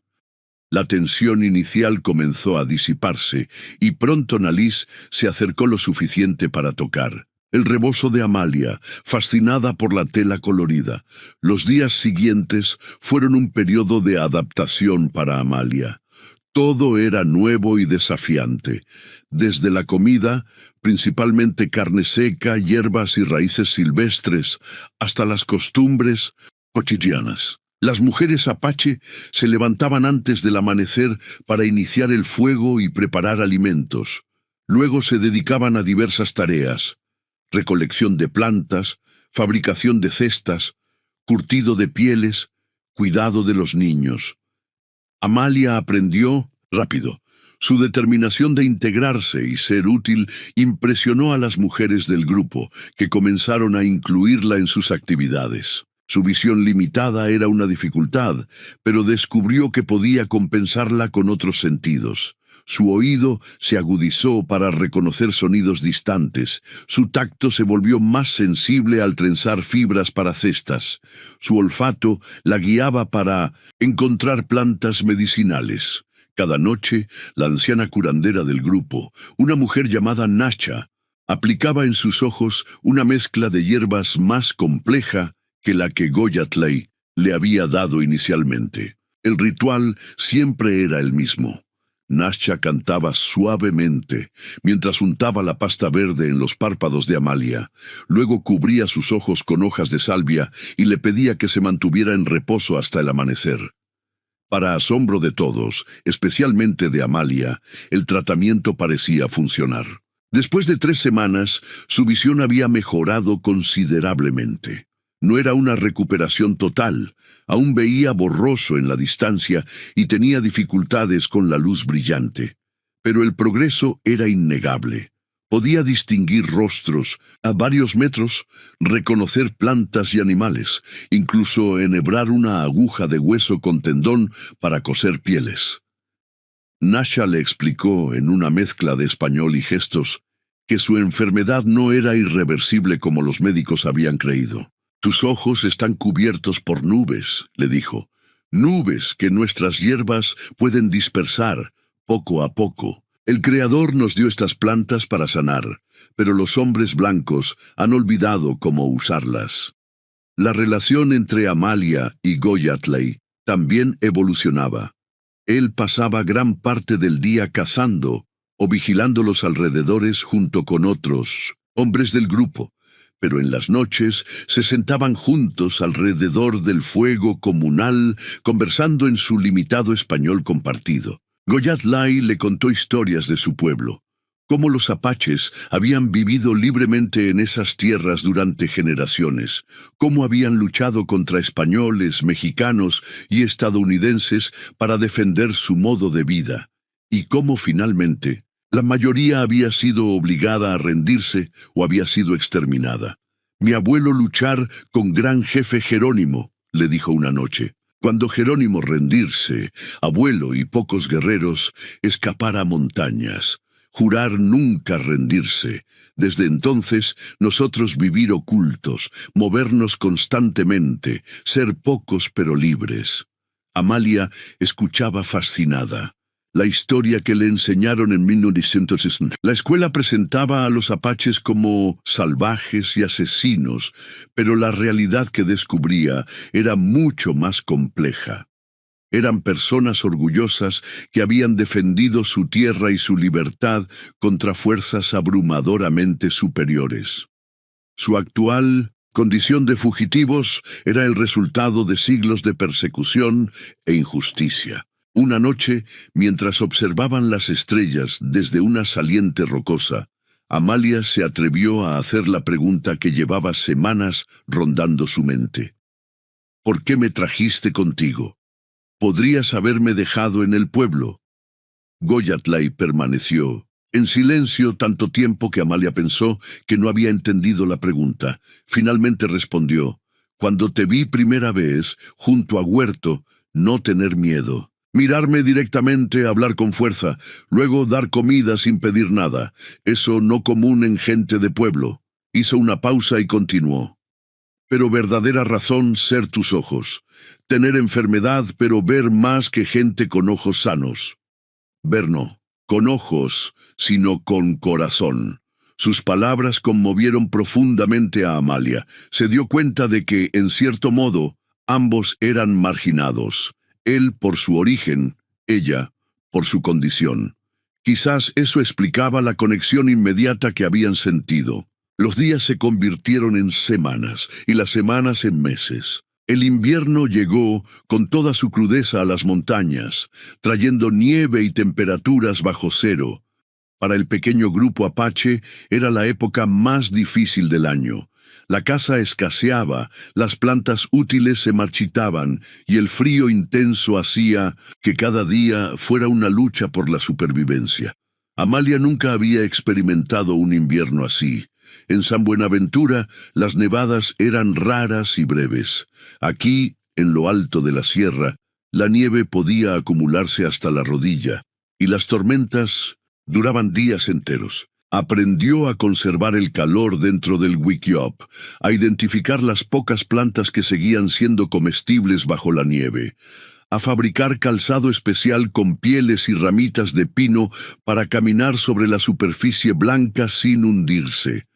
La tensión inicial comenzó a disiparse, y pronto Nalice se acercó lo suficiente para tocar. El rebozo de Amalia, fascinada por la tela colorida. Los días siguientes fueron un periodo de adaptación para Amalia. Todo era nuevo y desafiante. Desde la comida, principalmente carne seca, hierbas y raíces silvestres, hasta las costumbres cotidianas. Las mujeres apache se levantaban antes del amanecer para iniciar el fuego y preparar alimentos. Luego se dedicaban a diversas tareas: recolección de plantas, fabricación de cestas, curtido de pieles, cuidado de los niños. Amalia aprendió rápido. Su determinación de integrarse y ser útil impresionó a las mujeres del grupo, que comenzaron a incluirla en sus actividades. Su visión limitada era una dificultad, pero descubrió que podía compensarla con otros sentidos. Su oído se agudizó para reconocer sonidos distantes. Su tacto se volvió más sensible al trenzar fibras para cestas. Su olfato la guiaba para encontrar plantas medicinales. Cada noche, la anciana curandera del grupo, una mujer llamada Nasha, aplicaba en sus ojos una mezcla de hierbas más compleja que la que Goyatlay le había dado inicialmente. El ritual siempre era el mismo. Nasha cantaba suavemente, mientras untaba la pasta verde en los párpados de Amalia. Luego cubría sus ojos con hojas de salvia y le pedía que se mantuviera en reposo hasta el amanecer. Para asombro de todos, especialmente de Amalia, el tratamiento parecía funcionar. Después de 3 semanas, su visión había mejorado considerablemente. No era una recuperación total, aún veía borroso en la distancia y tenía dificultades con la luz brillante. Pero el progreso era innegable. Podía distinguir rostros a varios metros, reconocer plantas y animales, incluso enhebrar una aguja de hueso con tendón para coser pieles. Nasha le explicó, en una mezcla de español y gestos, que su enfermedad no era irreversible como los médicos habían creído. «Tus ojos están cubiertos por nubes», le dijo. «Nubes que nuestras hierbas pueden dispersar, poco a poco. El Creador nos dio estas plantas para sanar, pero los hombres blancos han olvidado cómo usarlas». La relación entre Amalia y Goyatlay también evolucionaba. Él pasaba gran parte del día cazando o vigilando los alrededores junto con otros hombres del grupo, pero en las noches se sentaban juntos alrededor del fuego comunal, conversando en su limitado español compartido. Goyatlay le contó historias de su pueblo, cómo los apaches habían vivido libremente en esas tierras durante generaciones, cómo habían luchado contra españoles, mexicanos y estadounidenses para defender su modo de vida, y cómo finalmente la mayoría había sido obligada a rendirse o había sido exterminada. «Mi abuelo luchar con gran jefe Jerónimo», le dijo una noche, cuando Jerónimo rendirse, abuelo y pocos guerreros, escapar a montañas, jurar nunca rendirse. Desde entonces, nosotros vivir ocultos, movernos constantemente, ser pocos pero libres. Amalia escuchaba fascinada. La historia que le enseñaron en 1960. La escuela presentaba a los apaches como salvajes y asesinos, pero la realidad que descubría era mucho más compleja. Eran personas orgullosas que habían defendido su tierra y su libertad contra fuerzas abrumadoramente superiores. Su actual condición de fugitivos era el resultado de siglos de persecución e injusticia. Una noche, mientras observaban las estrellas desde una saliente rocosa, Amalia se atrevió a hacer la pregunta que llevaba semanas rondando su mente. ¿Por qué me trajiste contigo? ¿Podrías haberme dejado en el pueblo? Goyatlay permaneció en silencio tanto tiempo que Amalia pensó que no había entendido la pregunta. Finalmente respondió, cuando te vi primera vez, junto a Huerto, no tener miedo. Mirarme directamente, hablar con fuerza, luego dar comida sin pedir nada. Eso no común en gente de pueblo. Hizo una pausa y continuó. Pero verdadera razón ser tus ojos. Tener enfermedad, pero ver más que gente con ojos sanos. Ver no, con ojos, sino con corazón. Sus palabras conmovieron profundamente a Amalia. Se dio cuenta de que, en cierto modo, ambos eran marginados. Él por su origen, ella por su condición. Quizás eso explicaba la conexión inmediata que habían sentido. Los días se convirtieron en semanas y las semanas en meses. El invierno llegó con toda su crudeza a las montañas, trayendo nieve y temperaturas bajo cero. Para el pequeño grupo apache era la época más difícil del año. La caza escaseaba, las plantas útiles se marchitaban y el frío intenso hacía que cada día fuera una lucha por la supervivencia. Amalia nunca había experimentado un invierno así. En San Buenaventura, las nevadas eran raras y breves. Aquí, en lo alto de la sierra, la nieve podía acumularse hasta la rodilla, y las tormentas duraban días enteros. Aprendió a conservar el calor dentro del Wikiop, a identificar las pocas plantas que seguían siendo comestibles bajo la nieve, a fabricar calzado especial con pieles y ramitas de pino para caminar sobre la superficie blanca sin hundirse.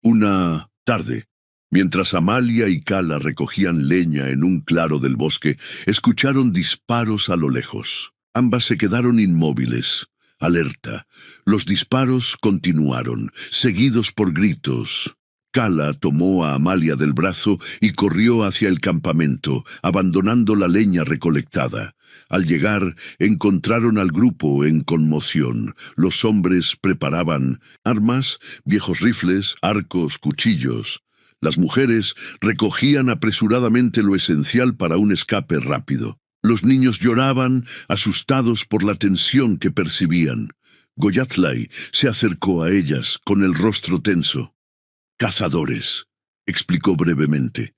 Una tarde, mientras Amalia y Cala recogían leña en un claro del bosque, escucharon disparos a lo lejos. Ambas se quedaron inmóviles, alerta. Los disparos continuaron, seguidos por gritos. Cala tomó a Amalia del brazo y corrió hacia el campamento, abandonando la leña recolectada. Al llegar, encontraron al grupo en conmoción. Los hombres preparaban armas, viejos rifles, arcos, cuchillos. Las mujeres recogían apresuradamente lo esencial para un escape rápido. Los niños lloraban, asustados por la tensión que percibían. Goyatlay se acercó a ellas con el rostro tenso. «Cazadores», explicó brevemente.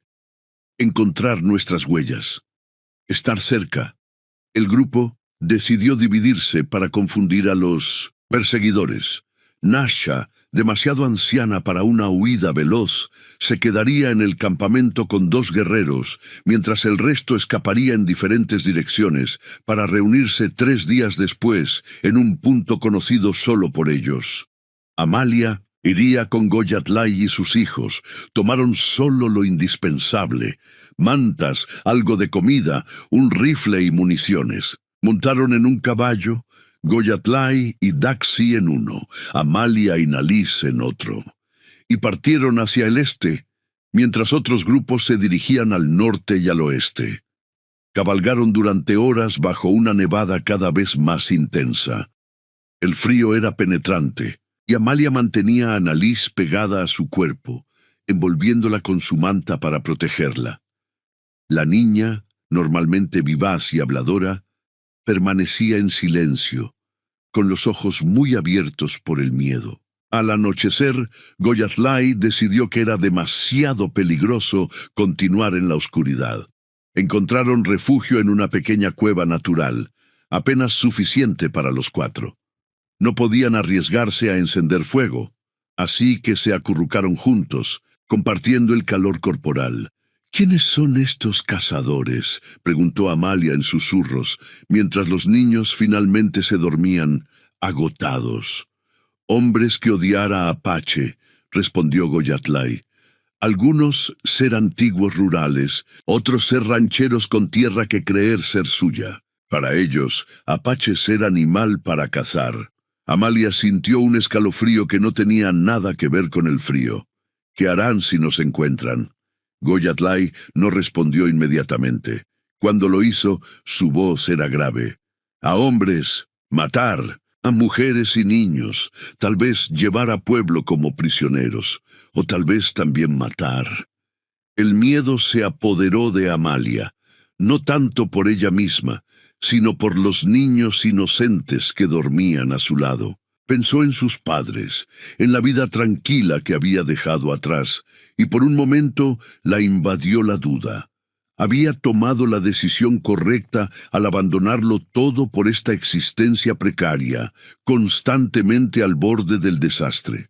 «Encontrar nuestras huellas. Estar cerca». El grupo decidió dividirse para confundir a los perseguidores. Nasha, demasiado anciana para una huida veloz, se quedaría en el campamento con 2 guerreros, mientras el resto escaparía en diferentes direcciones para reunirse 3 días después en un punto conocido solo por ellos. Amalia iría con Goyatlay y sus hijos. Tomaron solo lo indispensable: mantas, algo de comida, un rifle y municiones. Montaron en un caballo, Goyatlay y Daxi en uno, Amalia y Nalis en otro, y partieron hacia el este, mientras otros grupos se dirigían al norte y al oeste. Cabalgaron durante horas bajo una nevada cada vez más intensa. El frío era penetrante, y Amalia mantenía a Nalis pegada a su cuerpo, envolviéndola con su manta para protegerla. La niña, normalmente vivaz y habladora, permanecía en silencio, con los ojos muy abiertos por el miedo. Al anochecer, Goyatlay decidió que era demasiado peligroso continuar en la oscuridad. Encontraron refugio en una pequeña cueva natural, apenas suficiente para los 4. No podían arriesgarse a encender fuego, así que se acurrucaron juntos, compartiendo el calor corporal. «¿Quiénes son estos cazadores?», preguntó Amalia en susurros, mientras los niños finalmente se dormían, agotados. «Hombres que odiara a Apache», respondió Goyatlay. «Algunos ser antiguos rurales, otros ser rancheros con tierra que creer ser suya. Para ellos, Apache ser animal para cazar». Amalia sintió un escalofrío que no tenía nada que ver con el frío. «¿Qué harán si nos encuentran?». Goyatlay no respondió inmediatamente. Cuando lo hizo, su voz era grave. «A hombres, matar. A mujeres y niños, tal vez llevar a pueblo como prisioneros, o tal vez también matar». El miedo se apoderó de Amalia, no tanto por ella misma, sino por los niños inocentes que dormían a su lado. Pensó en sus padres, en la vida tranquila que había dejado atrás, y por un momento la invadió la duda. Había tomado la decisión correcta al abandonarlo todo por esta existencia precaria, constantemente al borde del desastre.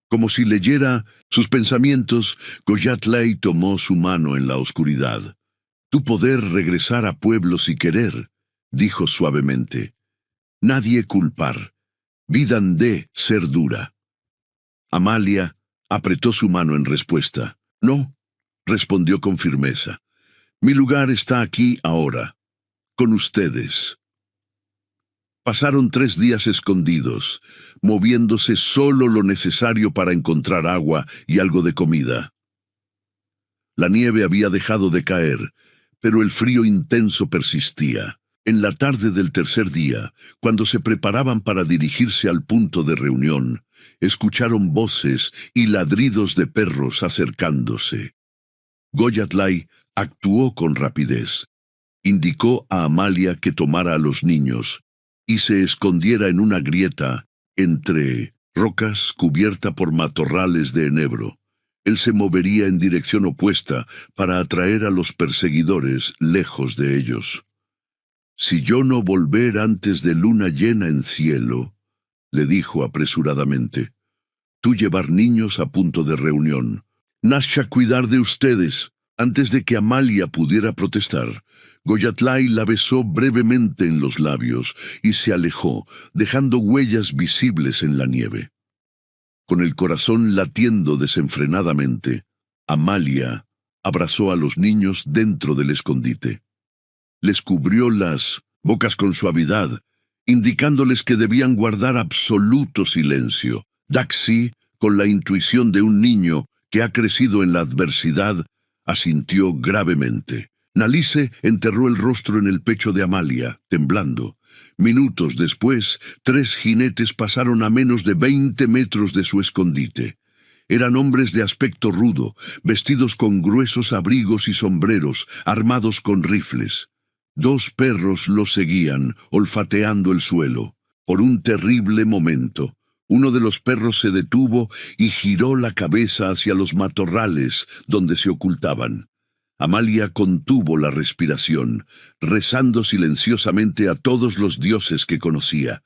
Como si leyera sus pensamientos, Goyatlay tomó su mano en la oscuridad. «Tu poder regresar a pueblo si querer», dijo suavemente. «Nadie culpar. Vidan de ser dura». Amalia apretó su mano en respuesta. «No», respondió con firmeza. «Mi lugar está aquí ahora, con ustedes». Pasaron 3 días escondidos, moviéndose solo lo necesario para encontrar agua y algo de comida. La nieve había dejado de caer, pero el frío intenso persistía. En la tarde del tercer día, cuando se preparaban para dirigirse al punto de reunión, escucharon voces y ladridos de perros acercándose. Goyatlay actuó con rapidez. Indicó a Amalia que tomara a los niños y se escondiera en una grieta entre rocas cubierta por matorrales de enebro. Él se movería en dirección opuesta para atraer a los perseguidores lejos de ellos. «Si yo no volver antes de luna llena en cielo», le dijo apresuradamente, «tú llevar niños a punto de reunión. Nasha cuidar de ustedes». Antes de que Amalia pudiera protestar, Goyatlay la besó brevemente en los labios y se alejó, dejando huellas visibles en la nieve. Con el corazón latiendo desenfrenadamente, Amalia abrazó a los niños dentro del escondite. Les cubrió las bocas con suavidad, indicándoles que debían guardar absoluto silencio. Daxi, con la intuición de un niño que ha crecido en la adversidad, asintió gravemente. Nalice enterró el rostro en el pecho de Amalia, temblando. Minutos después, 3 jinetes pasaron a menos de 20 metros de su escondite. Eran hombres de aspecto rudo, vestidos con gruesos abrigos y sombreros, armados con rifles. 2 perros los seguían, olfateando el suelo. Por un terrible momento, uno de los perros se detuvo y giró la cabeza hacia los matorrales donde se ocultaban. Amalia contuvo la respiración, rezando silenciosamente a todos los dioses que conocía.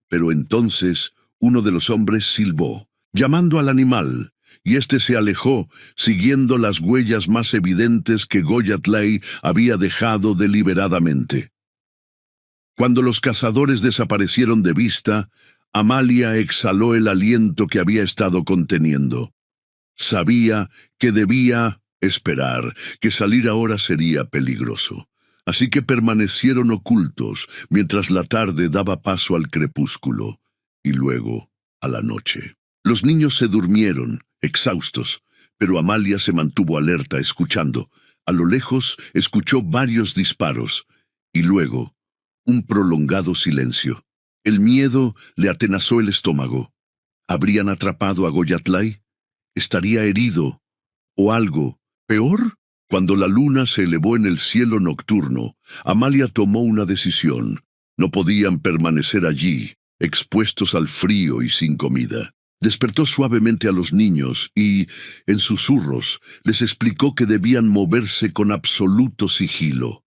Pero entonces uno de los hombres silbó, llamando al animal, y éste se alejó, siguiendo las huellas más evidentes que Goyatlay había dejado deliberadamente. Cuando los cazadores desaparecieron de vista, Amalia exhaló el aliento que había estado conteniendo. Sabía que debía esperar, que salir ahora sería peligroso. Así que permanecieron ocultos mientras la tarde daba paso al crepúsculo y luego a la noche. Los niños se durmieron, exhaustos, pero Amalia se mantuvo alerta escuchando. A lo lejos escuchó varios disparos y luego un prolongado silencio. El miedo le atenazó el estómago. ¿Habrían atrapado a Goyatlay? ¿Estaría herido? ¿O algo peor? Cuando la luna se elevó en el cielo nocturno, Amalia tomó una decisión. No podían permanecer allí, expuestos al frío y sin comida. Despertó suavemente a los niños y, en susurros, les explicó que debían moverse con absoluto sigilo.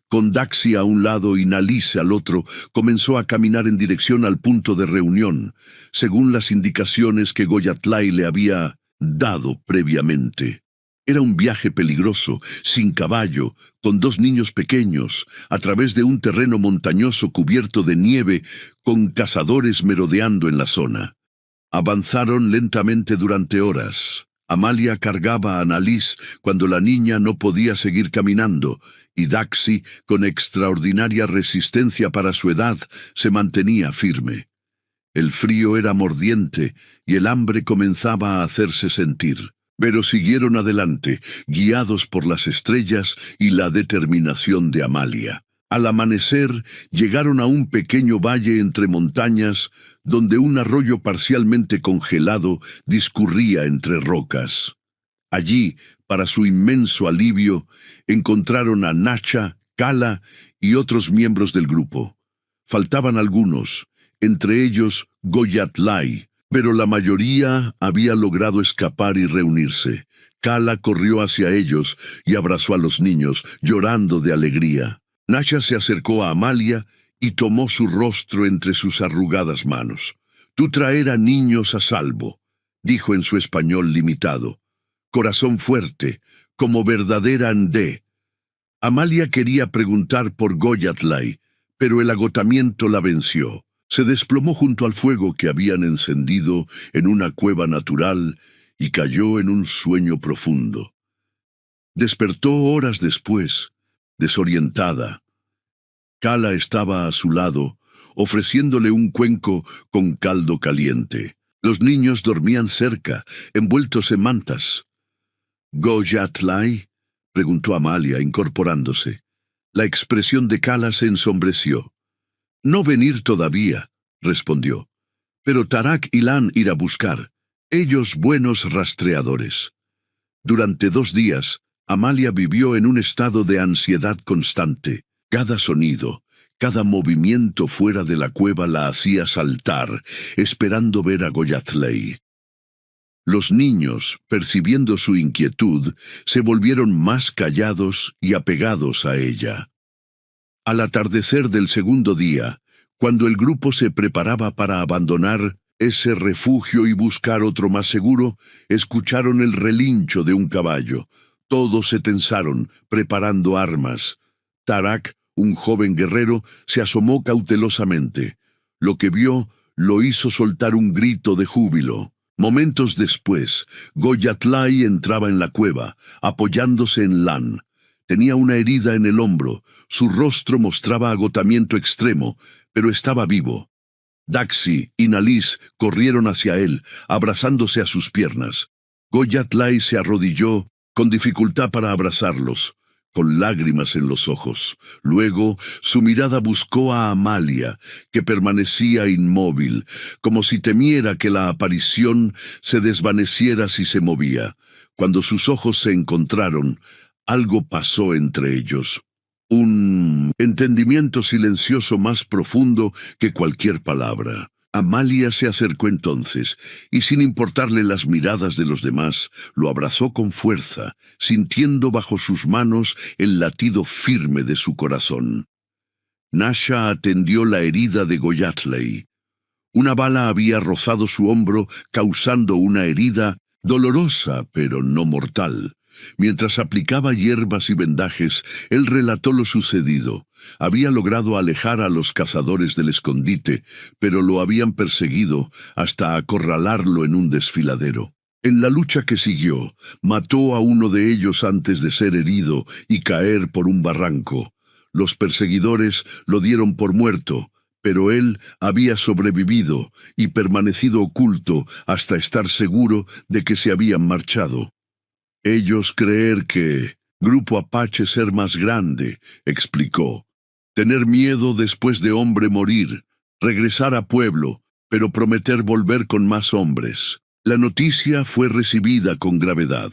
Con Daxi a un lado y Nalice al otro, comenzó a caminar en dirección al punto de reunión, según las indicaciones que Goyatlay le había dado previamente. Era un viaje peligroso, sin caballo, con 2 niños pequeños, a través de un terreno montañoso cubierto de nieve, con cazadores merodeando en la zona. Avanzaron lentamente durante horas. Amalia cargaba a Nalice cuando la niña no podía seguir caminando, y Daxi, con extraordinaria resistencia para su edad, se mantenía firme. El frío era mordiente y el hambre comenzaba a hacerse sentir, pero siguieron adelante, guiados por las estrellas y la determinación de Amalia. Al amanecer, llegaron a un pequeño valle entre montañas, donde un arroyo parcialmente congelado discurría entre rocas. Allí, para su inmenso alivio, encontraron a Nacha, Kala y otros miembros del grupo. Faltaban algunos, entre ellos Goyatlay, pero la mayoría había logrado escapar y reunirse. Kala corrió hacia ellos y abrazó a los niños, llorando de alegría. Nacha se acercó a Amalia y tomó su rostro entre sus arrugadas manos. «Tú traer a niños a salvo», dijo en su español limitado. «Corazón fuerte, como verdadera Ndé». Amalia quería preguntar por Goyatlay, pero el agotamiento la venció. Se desplomó junto al fuego que habían encendido en una cueva natural y cayó en un sueño profundo. Despertó horas después, desorientada. Kala estaba a su lado, ofreciéndole un cuenco con caldo caliente. Los niños dormían cerca, envueltos en mantas. «¿Goyatlay?», preguntó Amalia, incorporándose. La expresión de Kala se ensombreció. «No venir todavía», respondió. «Pero Tarak y Lan ir a buscar. Ellos buenos rastreadores». Durante 2 días, Amalia vivió en un estado de ansiedad constante. Cada sonido, cada movimiento fuera de la cueva la hacía saltar, esperando ver a Goyatlay. Los niños, percibiendo su inquietud, se volvieron más callados y apegados a ella. Al atardecer del segundo día, cuando el grupo se preparaba para abandonar ese refugio y buscar otro más seguro, escucharon el relincho de un caballo. Todos se tensaron, preparando armas. Tarak, un joven guerrero, se asomó cautelosamente. Lo que vio lo hizo soltar un grito de júbilo. Momentos después, Goyatlay entraba en la cueva, apoyándose en Lan. Tenía una herida en el hombro, su rostro mostraba agotamiento extremo, pero estaba vivo. Daxi y Nalice corrieron hacia él, abrazándose a sus piernas. Goyatlay se arrodilló, con dificultad para abrazarlos, con lágrimas en los ojos. Luego, su mirada buscó a Amalia, que permanecía inmóvil, como si temiera que la aparición se desvaneciera si se movía. Cuando sus ojos se encontraron, algo pasó entre ellos. Un entendimiento silencioso más profundo que cualquier palabra. Amalia se acercó entonces, y sin importarle las miradas de los demás, lo abrazó con fuerza, sintiendo bajo sus manos el latido firme de su corazón. Nasha atendió la herida de Goyatlay. Una bala había rozado su hombro, causando una herida dolorosa, pero no mortal. Mientras aplicaba hierbas y vendajes, él relató lo sucedido. Había logrado alejar a los cazadores del escondite, pero lo habían perseguido hasta acorralarlo en un desfiladero. En la lucha que siguió, mató a uno de ellos antes de ser herido y caer por un barranco. Los perseguidores lo dieron por muerto, pero él había sobrevivido y permanecido oculto hasta estar seguro de que se habían marchado. Ellos creer que Grupo Apache ser más grande, explicó. Tener miedo después de hombre morir, regresar a pueblo, pero prometer volver con más hombres. La noticia fue recibida con gravedad.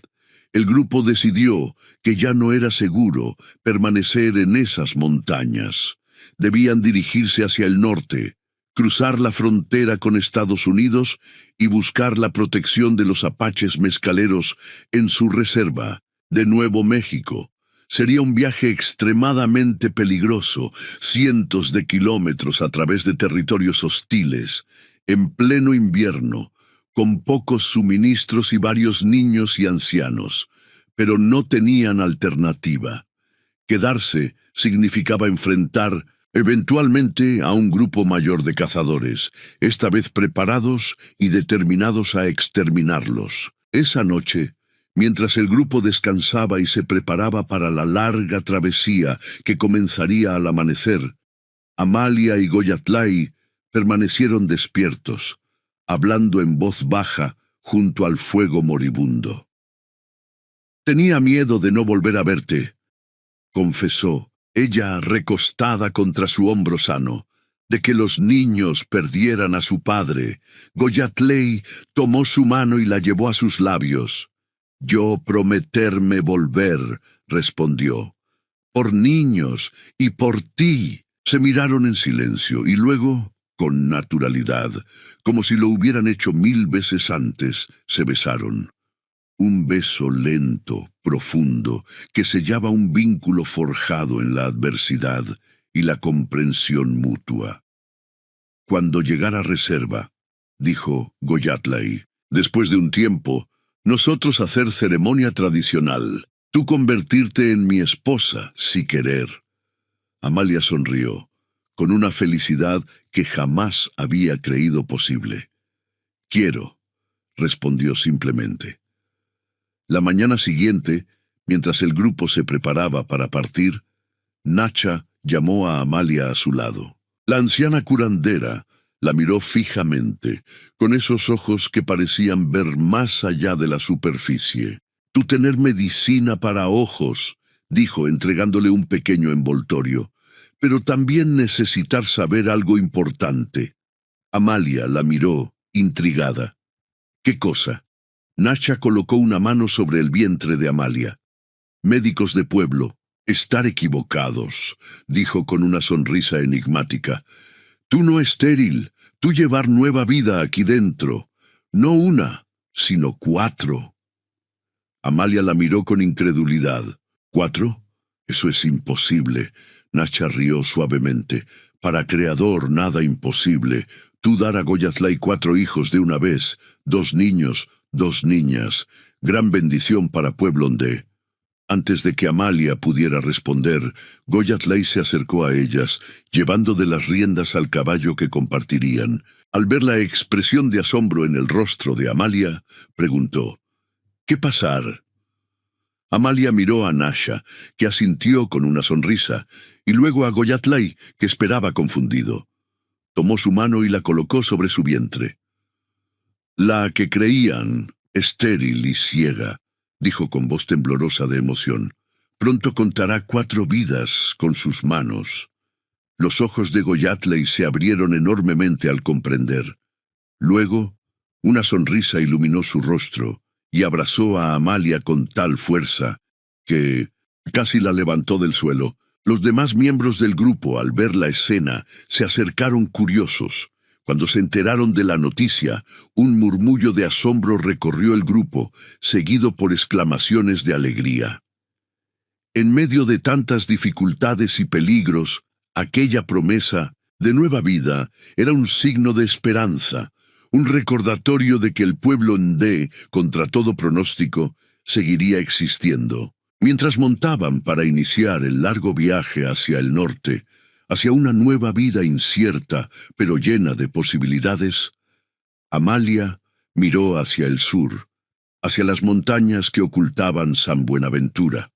El grupo decidió que ya no era seguro permanecer en esas montañas. Debían dirigirse hacia el norte. cruzar la frontera con Estados Unidos y buscar la protección de los apaches mezcaleros en su reserva de Nuevo México. Sería un viaje extremadamente peligroso, cientos de kilómetros a través de territorios hostiles, en pleno invierno, con pocos suministros y varios niños y ancianos, pero no tenían alternativa. Quedarse significaba enfrentar eventualmente a un grupo mayor de cazadores, esta vez preparados y determinados a exterminarlos. Esa noche, mientras el grupo descansaba y se preparaba para la larga travesía que comenzaría al amanecer, Amalia y Goyatlay permanecieron despiertos, hablando en voz baja junto al fuego moribundo. «Tenía miedo de no volver a verte», confesó, ella recostada contra su hombro sano, «de que los niños perdieran a su padre». Goyatlay tomó su mano y la llevó a sus labios. «Yo prometerme volver», respondió. «Por niños y por ti». Se miraron en silencio y luego, con naturalidad, como si lo hubieran hecho 1000 veces antes, se besaron. Un beso lento, profundo, que sellaba un vínculo forjado en la adversidad y la comprensión mutua. «Cuando llegara a reserva», dijo Goyatlay, «después de un tiempo, nosotros hacer ceremonia tradicional, tú convertirte en mi esposa, si querer». Amalia sonrió, con una felicidad que jamás había creído posible. «Quiero», respondió simplemente. La mañana siguiente, mientras el grupo se preparaba para partir, Nacha llamó a Amalia a su lado. La anciana curandera la miró fijamente, con esos ojos que parecían ver más allá de la superficie. «Tú tener medicina para ojos», dijo entregándole un pequeño envoltorio, «pero también necesitar saber algo importante». Amalia la miró, intrigada. «¿Qué cosa?» Nacha colocó una mano sobre el vientre de Amalia. «Médicos de pueblo, estar equivocados», dijo con una sonrisa enigmática. «Tú no estéril, tú llevar nueva vida aquí dentro. No una, sino 4». Amalia la miró con incredulidad. «¿4? Eso es imposible». Nacha rió suavemente. «Para Creador nada imposible. Tú dar a Goyatlay 4 hijos de una vez, 2 niños, 2 niñas. Gran bendición para Pueblo Ondé». Antes de que Amalia pudiera responder, Goyatlay se acercó a ellas, llevando de las riendas al caballo que compartirían. Al ver la expresión de asombro en el rostro de Amalia, preguntó, «¿Qué pasar?». Amalia miró a Nasha, que asintió con una sonrisa, y luego a Goyatlay, que esperaba confundido. Tomó su mano y la colocó sobre su vientre. «La que creían, estéril y ciega», dijo con voz temblorosa de emoción, «pronto contará 4 vidas con sus manos». Los ojos de Goyatlay se abrieron enormemente al comprender. Luego, una sonrisa iluminó su rostro, y abrazó a Amalia con tal fuerza que casi la levantó del suelo. Los demás miembros del grupo, al ver la escena, se acercaron curiosos. Cuando se enteraron de la noticia, un murmullo de asombro recorrió el grupo, seguido por exclamaciones de alegría. En medio de tantas dificultades y peligros, aquella promesa de nueva vida era un signo de esperanza, un recordatorio de que el pueblo Ondé, contra todo pronóstico, seguiría existiendo. Mientras montaban para iniciar el largo viaje hacia el norte, hacia una nueva vida incierta, pero llena de posibilidades, Amalia miró hacia el sur, hacia las montañas que ocultaban San Buenaventura.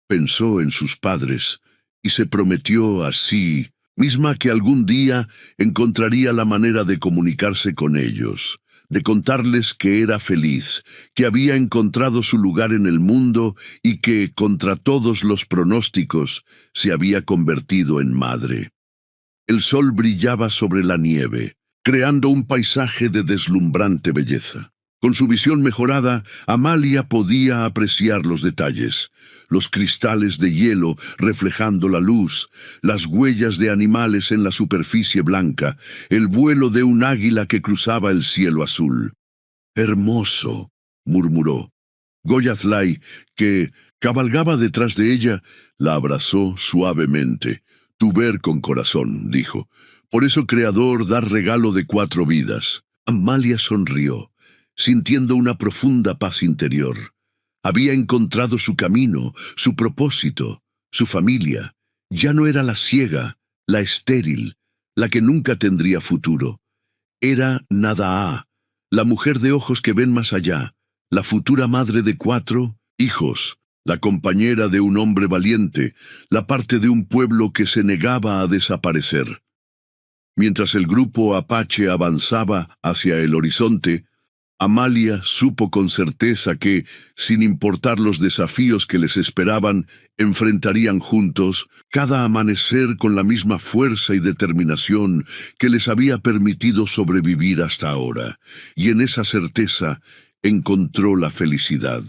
Pensó en sus padres y se prometió a sí misma que algún día encontraría la manera de comunicarse con ellos, de contarles que era feliz, que había encontrado su lugar en el mundo y que, contra todos los pronósticos, se había convertido en madre. El sol brillaba sobre la nieve, creando un paisaje de deslumbrante belleza. Con su visión mejorada, Amalia podía apreciar los detalles, los cristales de hielo reflejando la luz, las huellas de animales en la superficie blanca, el vuelo de un águila que cruzaba el cielo azul. «Hermoso», murmuró. Goyathly, que cabalgaba detrás de ella, la abrazó suavemente. «Tu ver con corazón», dijo. «Por eso Creador da regalo de 4 vidas». Amalia sonrió, sintiendo una profunda paz interior. Había encontrado su camino, su propósito, su familia. Ya no era la ciega, la estéril, la que nunca tendría futuro. Era Nadaa, la mujer de ojos que ven más allá, la futura madre de 4 hijos, la compañera de un hombre valiente, la parte de un pueblo que se negaba a desaparecer. Mientras el grupo apache avanzaba hacia el horizonte, Amalia supo con certeza que, sin importar los desafíos que les esperaban, enfrentarían juntos cada amanecer con la misma fuerza y determinación que les había permitido sobrevivir hasta ahora, y en esa certeza encontró la felicidad.